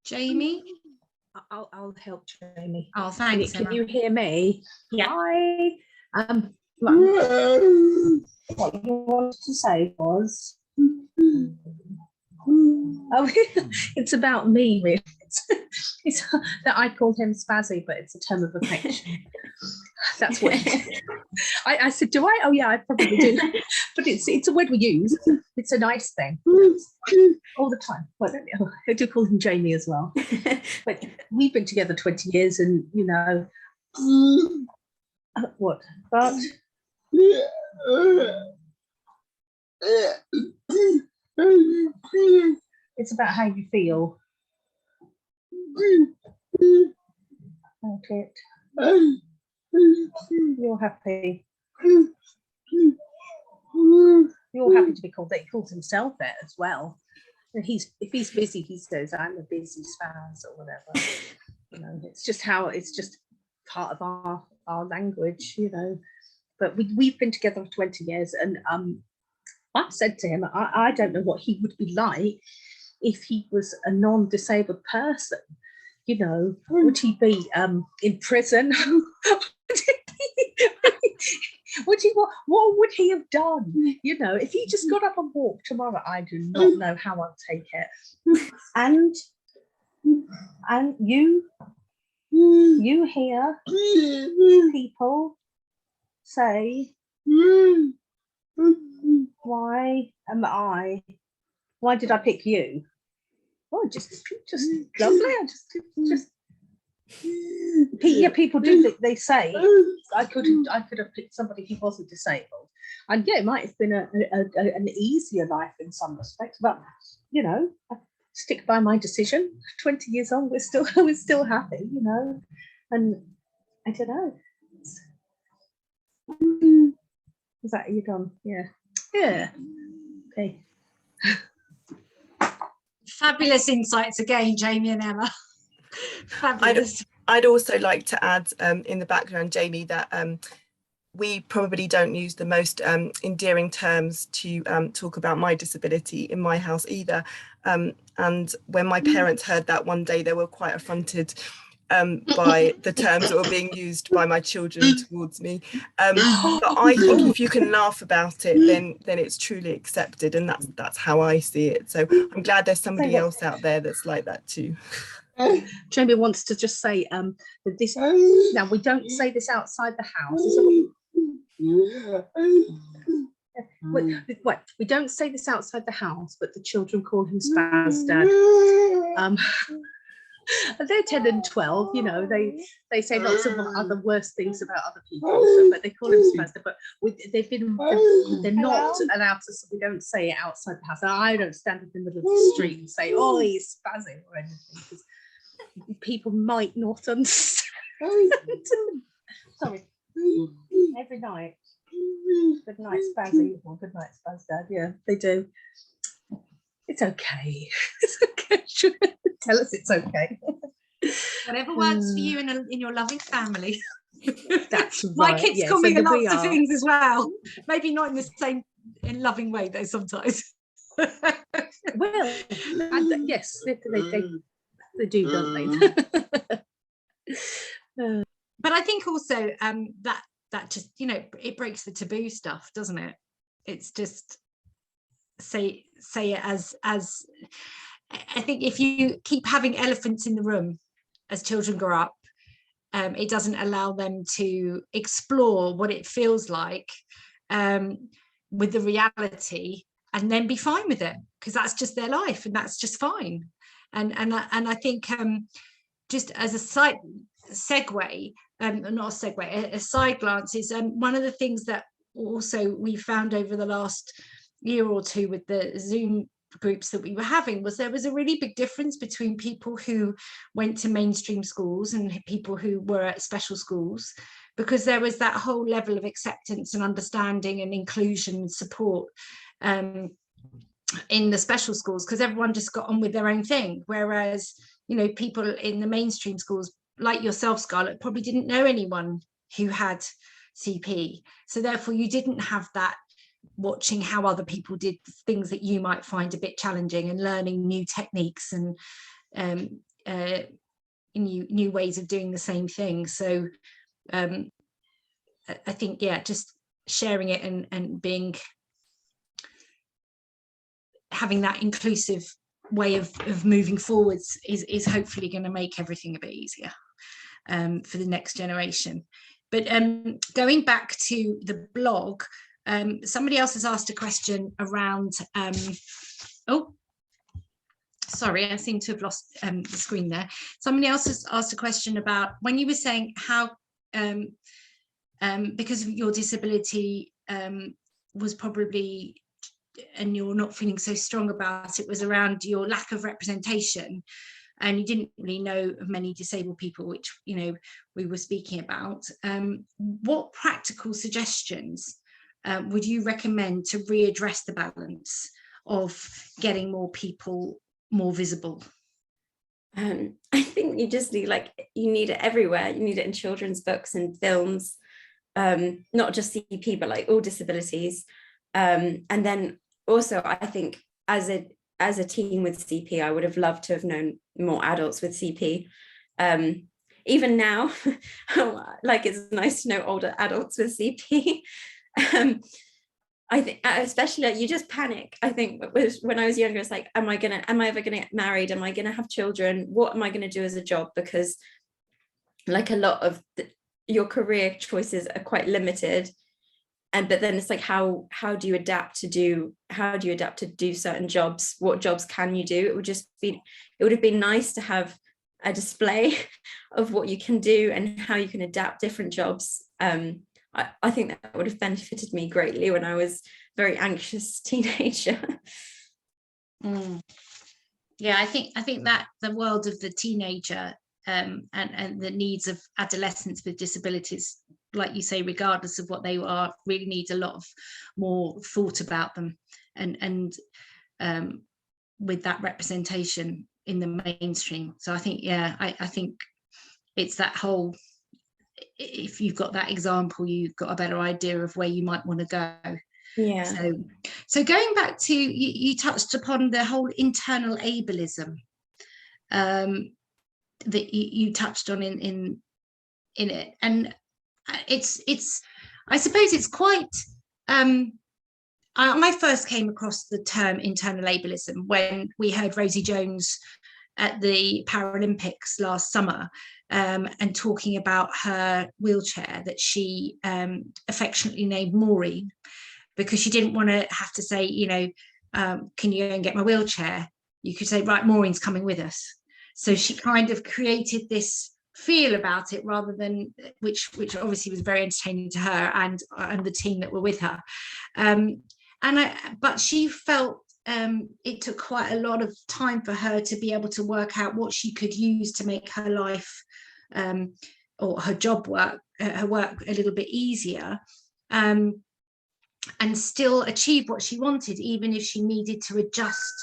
Jamie? I'll help Jamie. Oh, thanks. Can you hear me? Yeah. Hi. What you wanted to say was, oh, it's about me, really. It's that I called him Spazzy, but it's a term of affection. That's what I said. Do I? Oh yeah, I probably do. But it's a word we use. It's a nice thing all the time. Well, I do call him Jamie as well. But we've been together 20 years, and you know what? But it's about how you feel. About it. You're happy. You're happy to be called that. He calls himself that as well. And if he's busy, he says, "I'm a busy spaz," or whatever. You know, it's just part of our language, you know. But we've been together for 20 years, and I said to him, I don't know what he would be like if he was a non-disabled person. You know, would he be in prison? What would he have done? You know, if he just got up and walked tomorrow, I do not know how I'd take it. And you hear people say, why did I pick you? Oh, just lovely. I just yeah, people do. They say I could have picked somebody who wasn't disabled, and yeah, it might have been an easier life in some respects. But you know, I stick by my decision. 20 years on, we're still happy, you know. And I don't know. Is that you done? Yeah. Okay. Fabulous insights again, Jamie and Emma. Fabulous. I'd also like to add in the background, Jamie, that we probably don't use the most endearing terms to talk about my disability in my house either. And when my parents heard that one day, they were quite affronted by the terms that were being used by my children towards me. But I think if you can laugh about it, then it's truly accepted, and that's how I see it. So I'm glad there's somebody else out there that's like that too. Jamie wants to just say that this, now we don't say this outside the house. Is that what you, wait, we don't say this outside the house, but the children call him Spaz Dad. They're 10 and 12, you know, they say lots of other worse things about other people, so, but they call him Spaz Dad. But they're not allowed to, so we don't say it outside the house. And I don't stand in the middle of the street and say, oh, he's spazzing or anything, because people might not understand. Sorry. Every night. Good night, Spazzy, or good night, Spaz Dad. Yeah, they do. It's okay. It's okay. Tell us it's okay. Whatever works for you in your loving family. That's My right, kids yes, call me and lots we of are. things as well. Maybe not in the same loving way though sometimes. Well, yes, they do, don't they? But I think also that just, you know, it breaks the taboo stuff, doesn't it? It's just say it as I think if you keep having elephants in the room as children grow up, it doesn't allow them to explore what it feels like with the reality, and then be fine with it, because that's just their life and that's just fine. And I think just as a side segue, not a segue, a side glance, is one of the things that also we found over the last year or two with the Zoom groups that we were having, was there was a really big difference between people who went to mainstream schools and people who were at special schools, because there was that whole level of acceptance and understanding and inclusion and support in the special schools, because everyone just got on with their own thing, whereas, you know, people in the mainstream schools like yourself, Scarlett, probably didn't know anyone who had CP, so therefore you didn't have that watching how other people did things that you might find a bit challenging, and learning new techniques and new ways of doing the same thing. So I think, yeah, just sharing it and having that inclusive way of moving forwards is hopefully going to make everything a bit easier for the next generation. But going back to the blog, somebody else has asked a question around oh, sorry, I seem to have lost the screen there. Somebody else has asked a question about when you were saying how because of your disability was probably, and you're not feeling so strong about it, was around your lack of representation, and you didn't really know of many disabled people, which, you know, we were speaking about. What practical suggestions would you recommend to readdress the balance of getting more people more visible? I think you just need, like, you need it everywhere. You need it in children's books and films, not just CP, but like all disabilities. And then also, I think as a team with CP, I would have loved to have known more adults with CP. Even now, like, it's nice to know older adults with CP. I think especially, like, you just panic. I think when I was younger, it's like, am I ever gonna get married? Am I gonna have children? What am I gonna do as a job? Because like a lot of your career choices are quite limited. But then it's like, how do you adapt to do certain jobs? What jobs can you do? It would have been nice to have a display of what you can do and how you can adapt different jobs. I think that would have benefited me greatly when I was a very anxious teenager. Yeah, I think that the world of the teenager and the needs of adolescents with disabilities, like you say, regardless of what they are, really needs a lot of more thought about them, and with that representation in the mainstream. So I think, yeah, I think it's that whole if you've got that example, you've got a better idea of where you might want to go. Yeah. So going back to, you touched upon the whole internal ableism that you touched on in it, and it's I suppose it's quite I first came across the term internal ableism when we heard Rosie Jones at the Paralympics last summer, and talking about her wheelchair that she affectionately named Maureen, because she didn't want to have to say, you know, can you go and get my wheelchair? You could say, right, Maureen's coming with us. So she kind of created this feel about it, rather than, which obviously was very entertaining to her and the team that were with her. But she felt it took quite a lot of time for her to be able to work out what she could use to make her life or her job work, her work a little bit easier, and still achieve what she wanted, even if she needed to adjust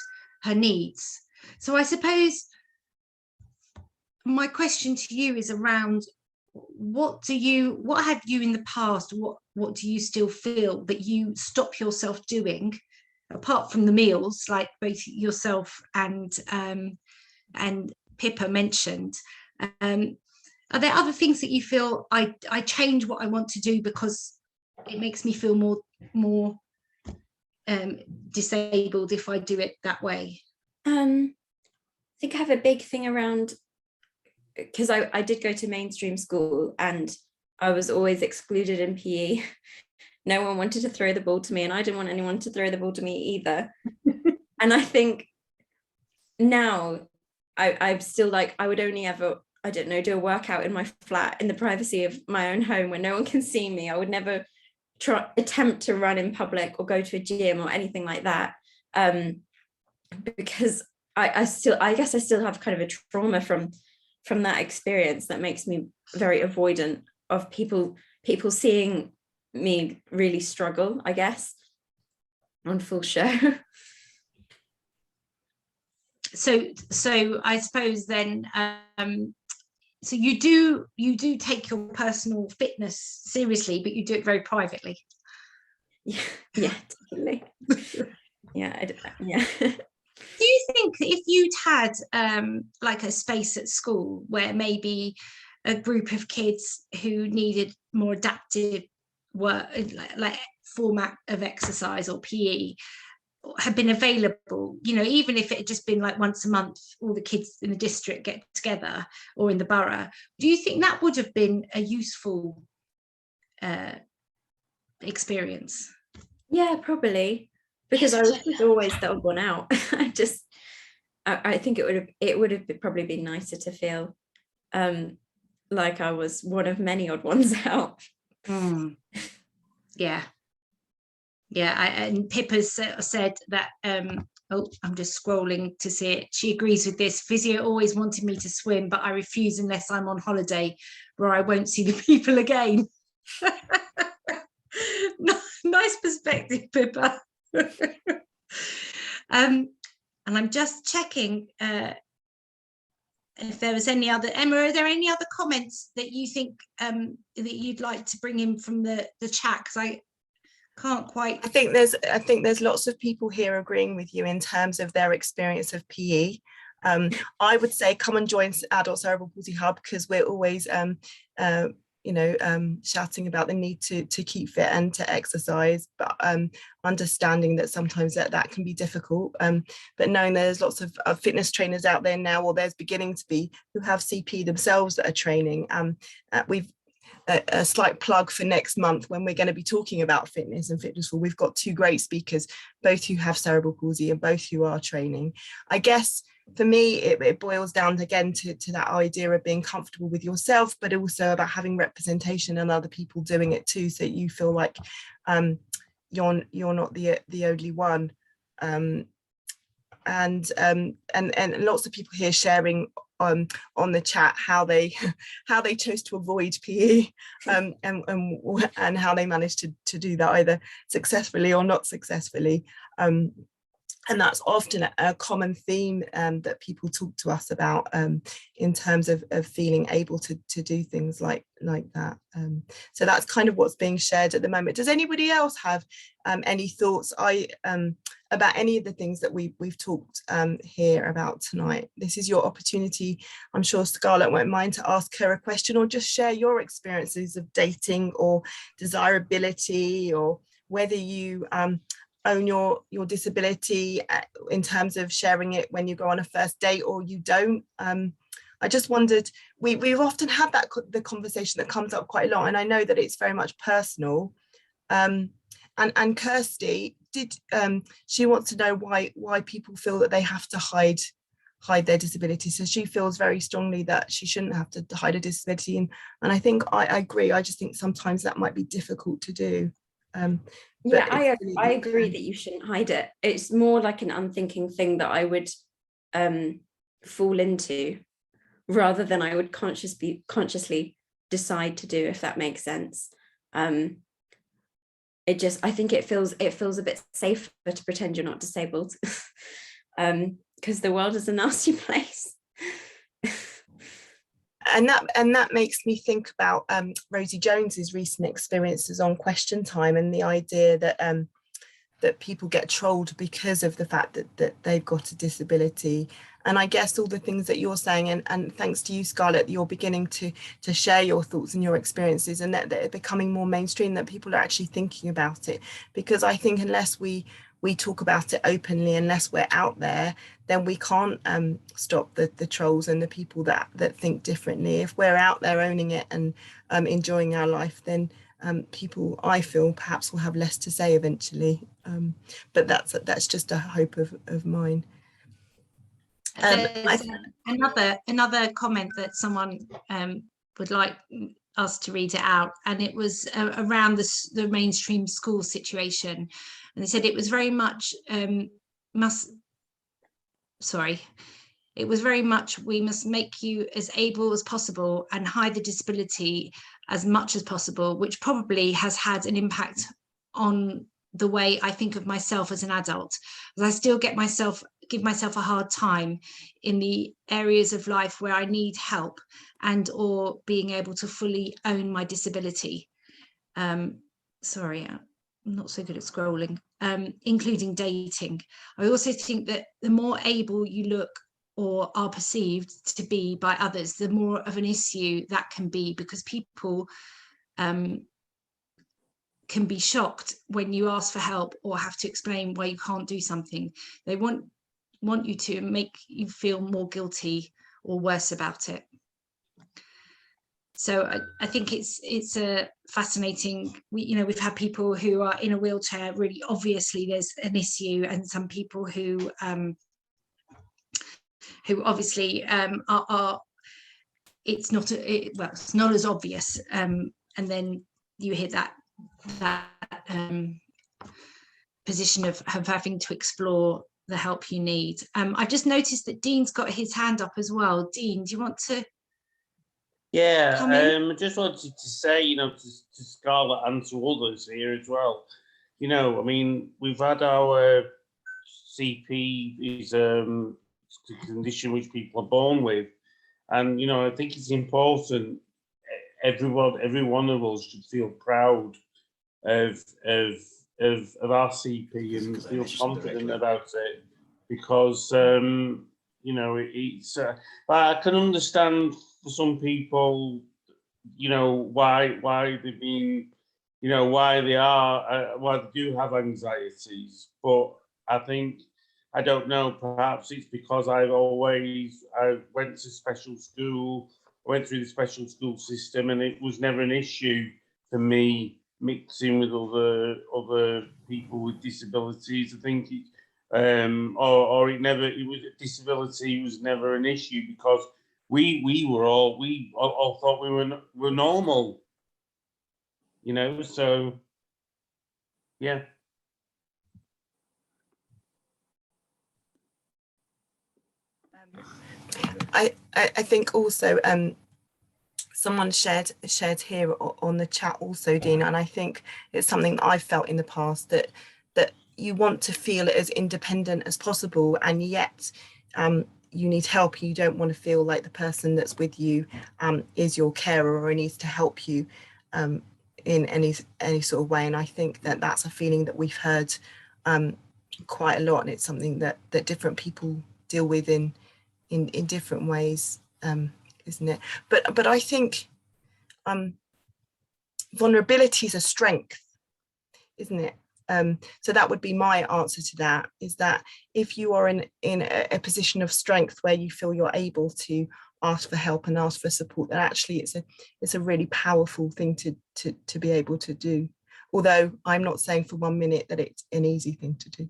her needs. So I suppose my question to you is around, what have you in the past, what do you still feel that you stop yourself doing, apart from the meals, like both yourself and Pippa mentioned? Are there other things that you feel, I change what I want to do because it makes me feel more disabled if I do it that way? I think I have a big thing around, because I did go to mainstream school and I was always excluded in PE. No one wanted to throw the ball to me, and I didn't want anyone to throw the ball to me either. And I think now I'm still like, I would only ever, I don't know, do a workout in my flat in the privacy of my own home where no one can see me. I would never attempt to run in public or go to a gym or anything like that, because I guess I still have kind of a trauma from that experience that makes me very avoidant of people seeing me really struggle, I guess, on full show. So I suppose then, so you do take your personal fitness seriously, but you do it very privately. Yeah, definitely. Yeah. Do you think if you'd had like a space at school where maybe a group of kids who needed more adaptive work, like format of exercise or PE, had been available, you know, even if it had just been like once a month, all the kids in the district get together, or in the borough, do you think that would have been a useful experience? Yeah, probably, because I was just always the odd one out. I think it would have probably been nicer to feel like I was one of many odd ones out. Yeah. And Pippa's said that, oh, I'm just scrolling to see it. She agrees with this. Physio always wanted me to swim, but I refuse unless I'm on holiday where I won't see the people again. Nice perspective, Pippa. And I'm just checking if there was any other, Emma, are there any other comments that you think that you'd like to bring in from the chat? Because I can't quite. I think there's lots of people here agreeing with you in terms of their experience of PE. I would say come and join Adult Cerebral Palsy Hub, because we're always shouting about the need to keep fit and to exercise, but understanding that sometimes that can be difficult, but knowing there's lots of fitness trainers out there now, or there's beginning to be, who have CP themselves that are training. We've a slight plug for next month when we're going to be talking about fitness and fitness. We've got two great speakers, both who have cerebral palsy and both who are training. I guess for me, it boils down again to that idea of being comfortable with yourself, but also about having representation and other people doing it too, so you feel like you're not the only one. And lots of people here sharing on the chat how they chose to avoid PE, and how they managed to do that either successfully or not successfully. And that's often a common theme that people talk to us about in terms of feeling able to do things like that. So that's kind of what's being shared at the moment. Does anybody else have any thoughts about any of the things that we've talked here about tonight? This is your opportunity. I'm sure Scarlett won't mind to ask her a question, or just share your experiences of dating or desirability, or whether you own your disability in terms of sharing it when you go on a first date or you don't. I just wondered, we've often had the conversation that comes up quite a lot, and I know that it's very much personal. And Kirsty, she wants to know why people feel that they have to hide their disability. So she feels very strongly that she shouldn't have to hide a disability, and I think I agree. I just think sometimes that might be difficult to do. Yeah, I agree that you shouldn't hide it. It's more like an unthinking thing that I would fall into, rather than I would consciously decide to do, if that makes sense. I think it feels a bit safer to pretend you're not disabled, because the world is a nasty place. And that makes me think about Rosie Jones's recent experiences on Question Time, and the idea that that people get trolled because of the fact that they've got a disability. And I guess all the things that you're saying, and thanks to you, Scarlett, you're beginning to share your thoughts and your experiences, and that they're becoming more mainstream, that people are actually thinking about it. Because I think unless we talk about it openly, unless we're out there, then we can't stop the trolls and the people that think differently. If we're out there owning it and enjoying our life, then people, I feel, perhaps will have less to say eventually. But that's just a hope of mine. There's another comment that someone would like us to read it out, and it was around the mainstream school situation, and they said it was very much it was very much, we must make you as able as possible and hide the disability as much as possible, which probably has had an impact on the way I think of myself as an adult. As I still give myself a hard time in the areas of life where I need help, and or being able to fully own my disability. Sorry, I'm not so good at scrolling. Including dating. I also think that the more able you look or are perceived to be by others, the more of an issue that can be, because people can be shocked when you ask for help or have to explain why you can't do something. They want you to make you feel more guilty or worse about it. So I think it's a fascinating, we've had people who are in a wheelchair, really obviously there's an issue, and some people who obviously are it's not as obvious, and then you hear that position of having to explore the help you need. I've just noticed that Dean's got his hand up as well. Dean, do you want to? Yeah, I just wanted to say, to Scarlett and to others here as well. I mean, we've had our CP is a condition which people are born with, and I think it's important. Every one of us should feel proud of our CP and feel confident about it, because it's. I can understand for some people, why they've been, why they do have anxieties. But I think, I don't know, perhaps it's because I went to special school, I went through the special school system, and it was never an issue for me mixing with other people with disabilities. I think disability was never an issue, because we all thought we were normal, so yeah. I think also someone shared here on the chat also, Dean, and I think it's something that I've felt in the past, that you want to feel as independent as possible, and yet you need help. You don't want to feel like the person that's with you is your carer or needs to help you in any sort of way. And I think that that's a feeling that we've heard quite a lot, and it's something that different people deal with in different ways, isn't it? But I think vulnerability is a strength, isn't it? So that would be my answer to that, is that if you are in a position of strength where you feel you're able to ask for help and ask for support, that actually it's a really powerful thing to be able to do. Although I'm not saying for 1 minute that it's an easy thing to do.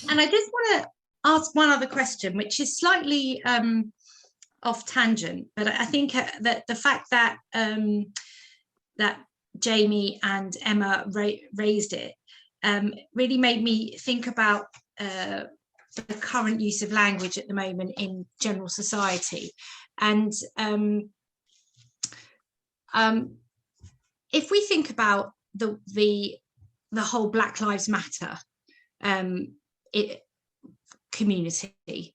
And I just want to ask one other question, which is slightly off tangent, but I think that the fact that that Jamie and Emma raised it really made me think about the current use of language at the moment in general society. And if we think about the whole Black Lives Matter community,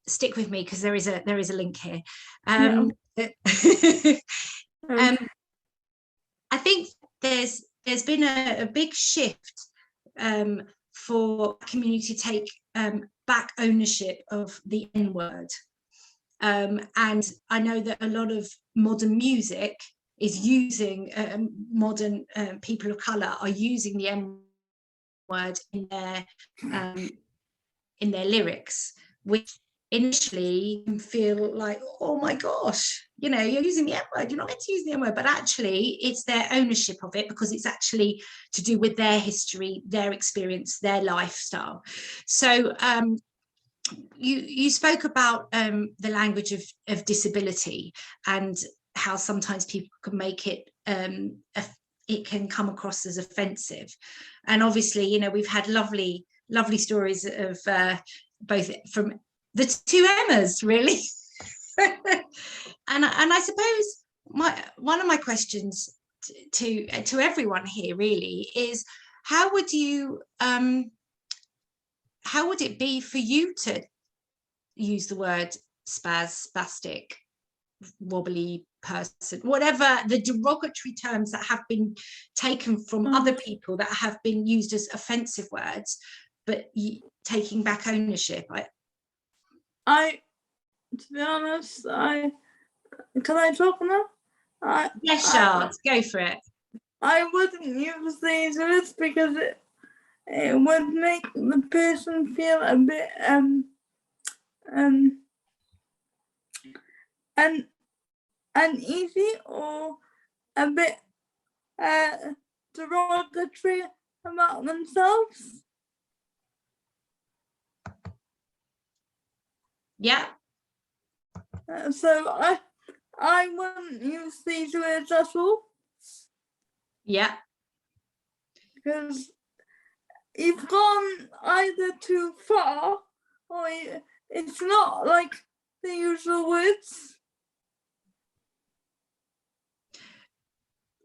stick with me because there is a link here. I think there's been a big shift for community to take back ownership of the N-word. And I know that a lot of modern music is using, modern people of colour are using the N-word in their lyrics, which initially can feel like, oh my gosh, you know, you're using the N-word, you're not meant to use the N-word, but actually it's their ownership of it, because it's actually to do with their history, their experience, their lifestyle. So you spoke about the language of disability and how sometimes people can make it it can come across as offensive. And obviously, you know, we've had lovely stories of both from the two Emmas, really. and I suppose one of my questions to everyone here really is, how would it be for you to use the word spastic, wobbly person, whatever the derogatory terms that have been taken from other people that have been used as offensive words, but taking back ownership? To be honest, can I talk now? Yes, Charles, go for it. I wouldn't use these words because it would make the person feel a bit uneasy or a bit derogatory about themselves. Yeah. So I wouldn't use these words at all. Yeah. Because you've gone either too far, or it's not like the usual words.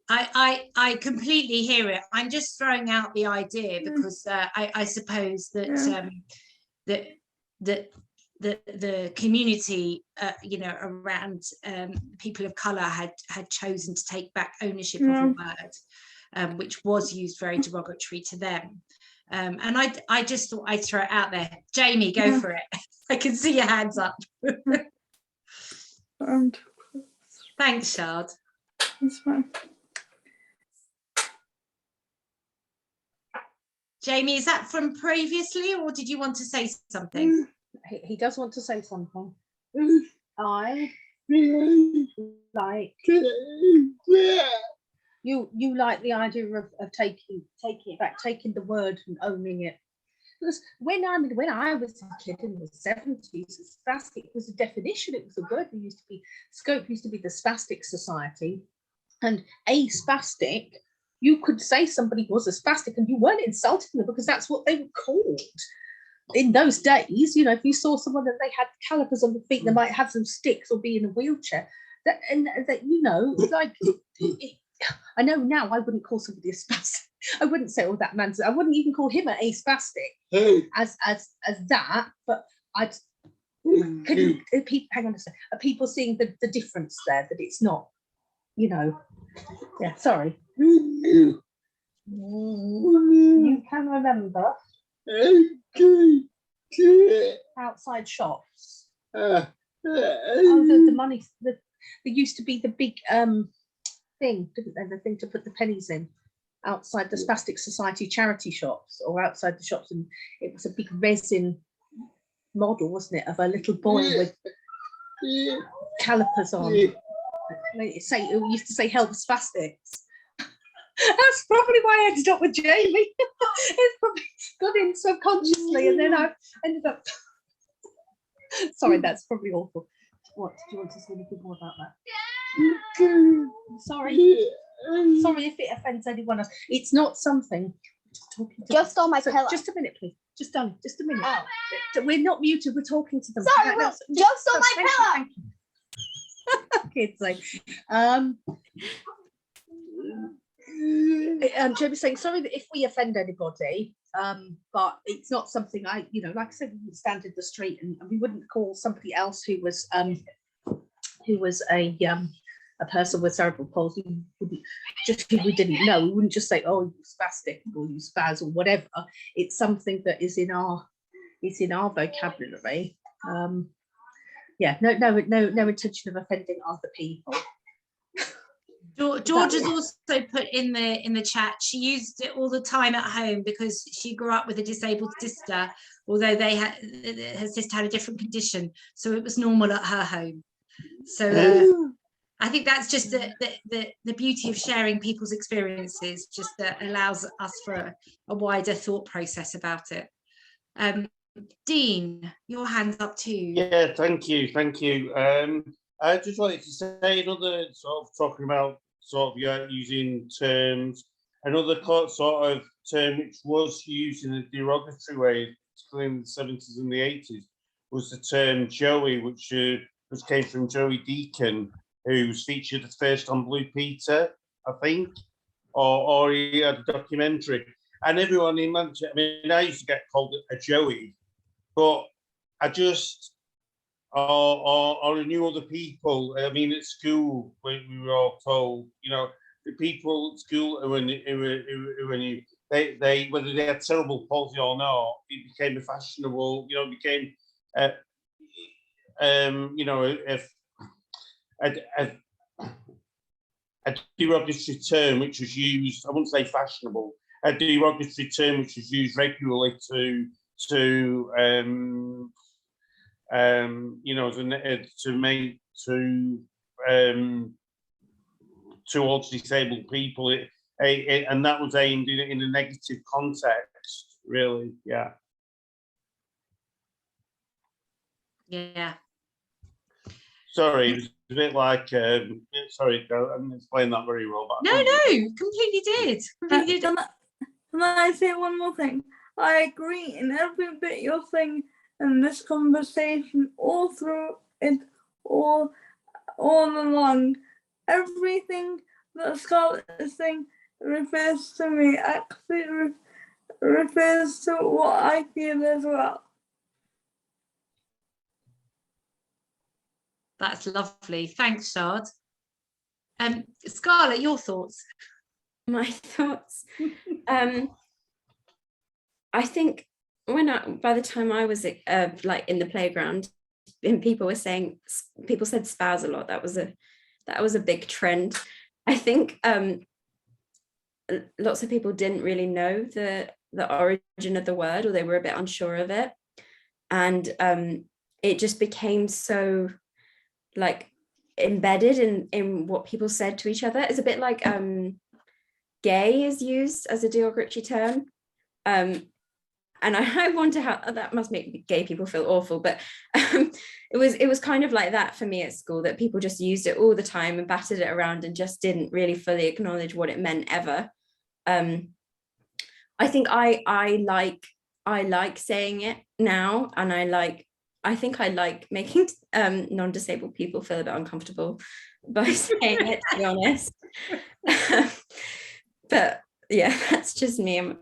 I completely hear it. I'm just throwing out the idea because I suppose that the community, you know, around people of colour had chosen to take back ownership of a word, which was used very derogatory to them. And I just thought I'd throw it out there. Jamie, go for it. I can see your hands up. Thanks, Shard. That's fine. Jamie, is that from previously, or did you want to say something? He does want to say something. I like you like the idea of taking it back, taking the word and owning it. Because when I was a kid in the 70s, spastic was a definition. It was a word. We used to be, Scope used to be the Spastic Society, and a spastic, you could say somebody was a spastic and you weren't insulting them because that's what they were called. In those days, you know, if you saw someone that they had calipers on the feet, they might have some sticks or be in a wheelchair. That you know, like I know now I wouldn't call somebody a spastic. I wouldn't say, oh, that man's, I wouldn't even call him a spastic as that, but I'd, hang on a second, are people seeing the difference there, that it's not, you know, yeah, sorry. You can remember outside shops. Oh, the money, there used to be the big thing, didn't there? The thing to put the pennies in outside the Spastic Society charity shops, or outside the shops, and it was a big resin model, wasn't it, of a little boy with calipers on. It used to say help spastics. That's probably why I ended up with Jamie. It's probably got in subconsciously, and then I ended up. Sorry, that's probably awful. What, do you want to say anything more about that? Sorry. Sorry if it offends anyone else. It's not something. Just on my pillow. Just a minute, please. Just a minute. Oh. We're not muted. We're talking to them. Sorry, no, just on my pillow. Thank you. Kids, like, Jamie's saying sorry that if we offend anybody, but it's not something I, you know, like I said, we wouldn't stand in the street and we wouldn't call somebody else who was a person with cerebral palsy, just who we didn't know. We wouldn't just say, oh, you spastic or you spaz or whatever. It's something that is in our vocabulary. Yeah, no intention of offending other people. George has also put in the chat, she used it all the time at home because she grew up with a disabled sister, although her sister had a different condition, so it was normal at her home. So I think that's just the beauty of sharing people's experiences, just that allows us for a wider thought process about it. Dean, your hand's up too. Yeah, thank you. I just wanted to say another sort of talking about sort of using terms. Another sort of term which was used in a derogatory way, particularly in the 70s and the 80s, was the term Joey, which came from Joey Deacon, who was featured at first on Blue Peter, I think, or he had a documentary. And everyone in Manchester, I mean, I used to get called a Joey, but I just, or I knew other people. I mean, at school, we were all told, you know, the people at school who knew, they whether they had cerebral palsy or not, it became a fashionable, you know, it became, you know, if a derogatory term which was used, I wouldn't say fashionable, a derogatory term which was used regularly to you know, towards disabled people, and that was aimed in a negative context, really. Yeah. Yeah. Sorry, it was a bit like, sorry, I didn't explain that very well. But No, completely did. Can I say one more thing? I agree in every bit you're saying in this conversation, all through it, all along. Everything that Scarlett is saying refers to me, actually refers to what I feel as well. That's lovely. Thanks, Shard. Scarlett, your thoughts? My thoughts. I think by the time I was like in the playground, and people said spaz a lot. That was a big trend. I think lots of people didn't really know the origin of the word, or they were a bit unsure of it, and it just became so like embedded in what people said to each other. It's a bit like gay is used as a derogatory term, and I wonder how that must make gay people feel awful, but it was kind of like that for me at school, that people just used it all the time and battered it around and just didn't really fully acknowledge what it meant ever. I think I like saying it now, and I like I think I like making non-disabled people feel a bit uncomfortable by saying it, to be honest. But yeah, that's just me.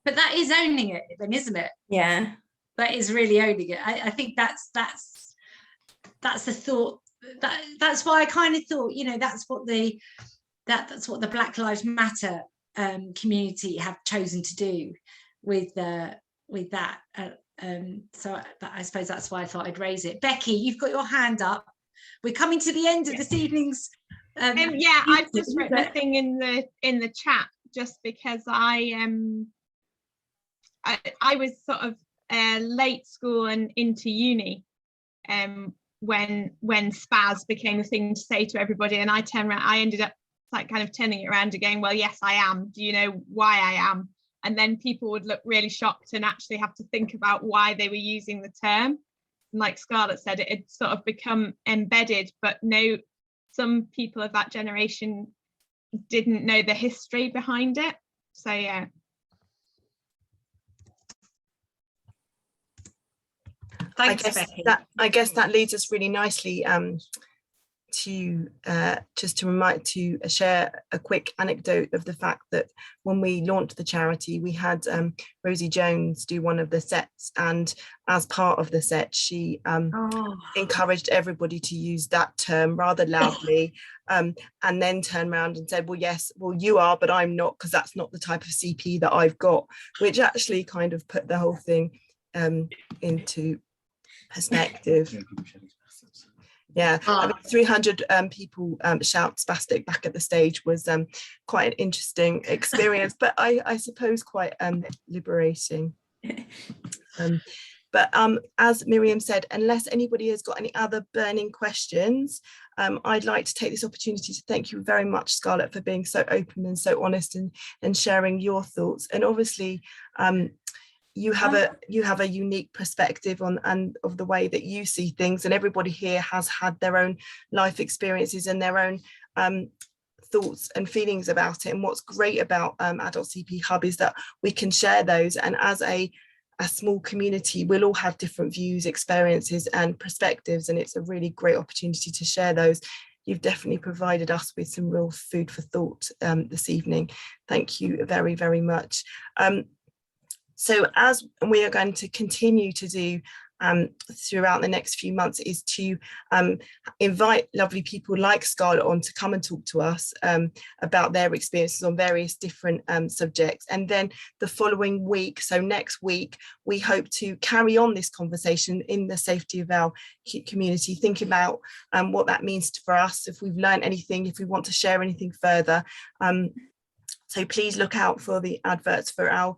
But that is owning it then, isn't it? Yeah. That is really owning it. I think that's the thought. That's why I kind of thought, you know, that's what the Black Lives Matter community have chosen to do with that. So I suppose that's why I thought I'd raise it. Becky, you've got your hand up. We're coming to the end of this evening's. Yeah, I've just written a thing in the chat just because I was sort of late school and into uni when spaz became a thing to say to everybody, and I ended up like kind of turning it around and going, well, yes, I am. Do you know why I am? And then people would look really shocked and actually have to think about why they were using the term. And like Scarlett said, it had sort of become embedded, but no, some people of that generation didn't know the history behind it. So yeah. Thanks, Becky. I guess that leads us really nicely to share a quick anecdote of the fact that when we launched the charity, we had Rosie Jones do one of the sets, and as part of the set, she encouraged everybody to use that term rather loudly, and then turned around and said, well, yes, well, you are, but I'm not, because that's not the type of CP that I've got, which actually kind of put the whole thing into perspective. Yeah, I mean, 300 people shout spastic back at the stage was quite an interesting experience, but I suppose quite liberating. But as Miriam said, unless anybody has got any other burning questions, I'd like to take this opportunity to thank you very much, Scarlett, for being so open and so honest and sharing your thoughts. And obviously, you have a unique perspective on of the way that you see things, and everybody here has had their own life experiences and their own thoughts and feelings about it. And what's great about Adult CP Hub is that we can share those, and as a small community, we'll all have different views, experiences and perspectives, and it's a really great opportunity to share those. You've definitely provided us with some real food for thought this evening. Thank you very, very much. So as we are going to continue to do throughout the next few months is to invite lovely people like Scarlett on to come and talk to us about their experiences on various different subjects. And then the following week, so next week, we hope to carry on this conversation in the safety of our community, think about what that means for us, if we've learned anything, if we want to share anything further. So please look out for the adverts for our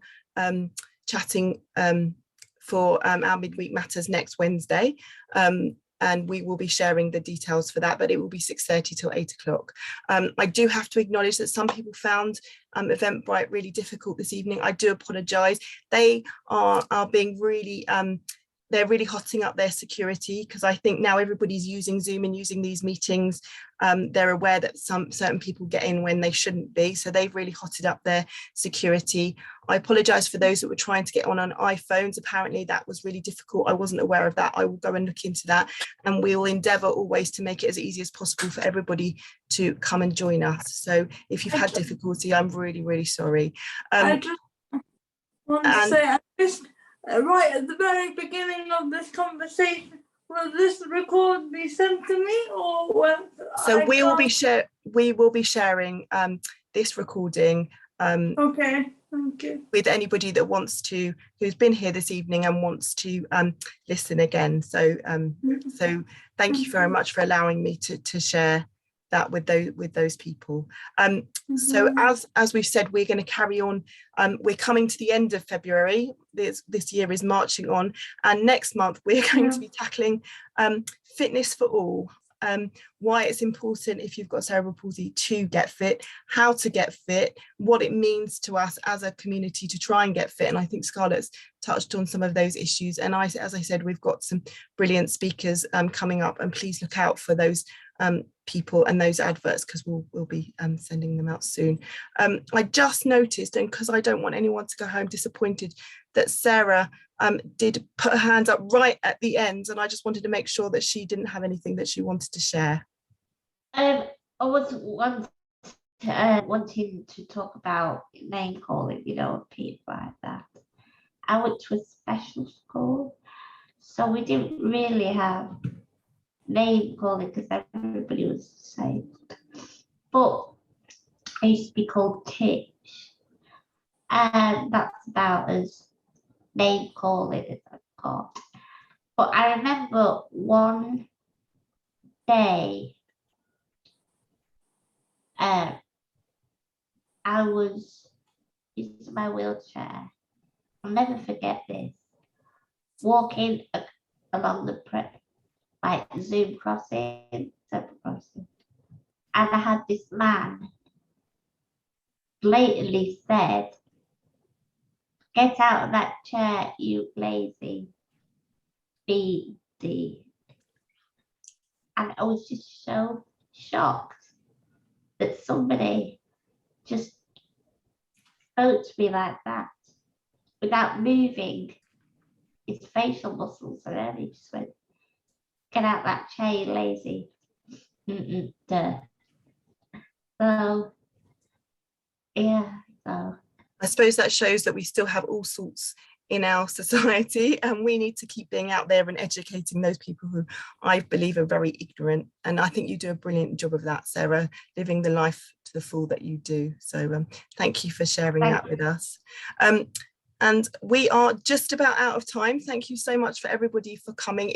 chatting for our midweek matters next Wednesday, and we will be sharing the details for that, but it will be 6:30 till 8 o'clock. I do have to acknowledge that some people found Eventbrite really difficult this evening. I do apologise. They are being really they're really hotting up their security, because I think now everybody's using Zoom and using these meetings. They're aware that certain people get in when they shouldn't be, so they've really hotted up their security. I apologise for those that were trying to get on iPhones. Apparently that was really difficult. I wasn't aware of that. I will go and look into that, and we will endeavour always to make it as easy as possible for everybody to come and join us. So if you've had difficulty, I'm really, really sorry. I just want to say, right at the very beginning of this conversation, will this record be sent to me, or will so we will be sharing this recording okay, thank you, with anybody that wants to, who's been here this evening and wants to listen again. So so thank you very much for allowing me to share that with those people. So as we've said, we're going to carry on. We're coming to the end of February. This year is marching on, and next month we're going to be tackling fitness for all. Why it's important if you've got cerebral palsy to get fit, how to get fit, what it means to us as a community to try and get fit. And I think Scarlett's touched on some of those issues. And as I said, we've got some brilliant speakers coming up, and please look out for those people and those adverts, because we'll be sending them out soon. I just noticed, and because I don't want anyone to go home disappointed, that Sarah did put her hand up right at the end, and I just wanted to make sure that she didn't have anything that she wanted to share. I was wanting to talk about name calling, you know, people like that. I went to a special school, so we didn't really have name calling because everybody was the same. But I used to be called Tish, and that's about as name calling as I've got. But I remember one day I was using my wheelchair. I'll never forget this. Walking along the Zoom crossing, zebra crossing, and I had this man blatantly said, "Get out of that chair, you lazy BD." And I was just so shocked that somebody just spoke to me like that without moving his facial muscles, and then he just went, "Get out that chair, you lazy." Duh. So yeah, so I suppose that shows that we still have all sorts in our society, and we need to keep being out there and educating those people who I believe are very ignorant. And I think you do a brilliant job of that, Sarah, living the life to the full that you do. So thank you for sharing that with us. And we are just about out of time. Thank you so much for everybody for coming.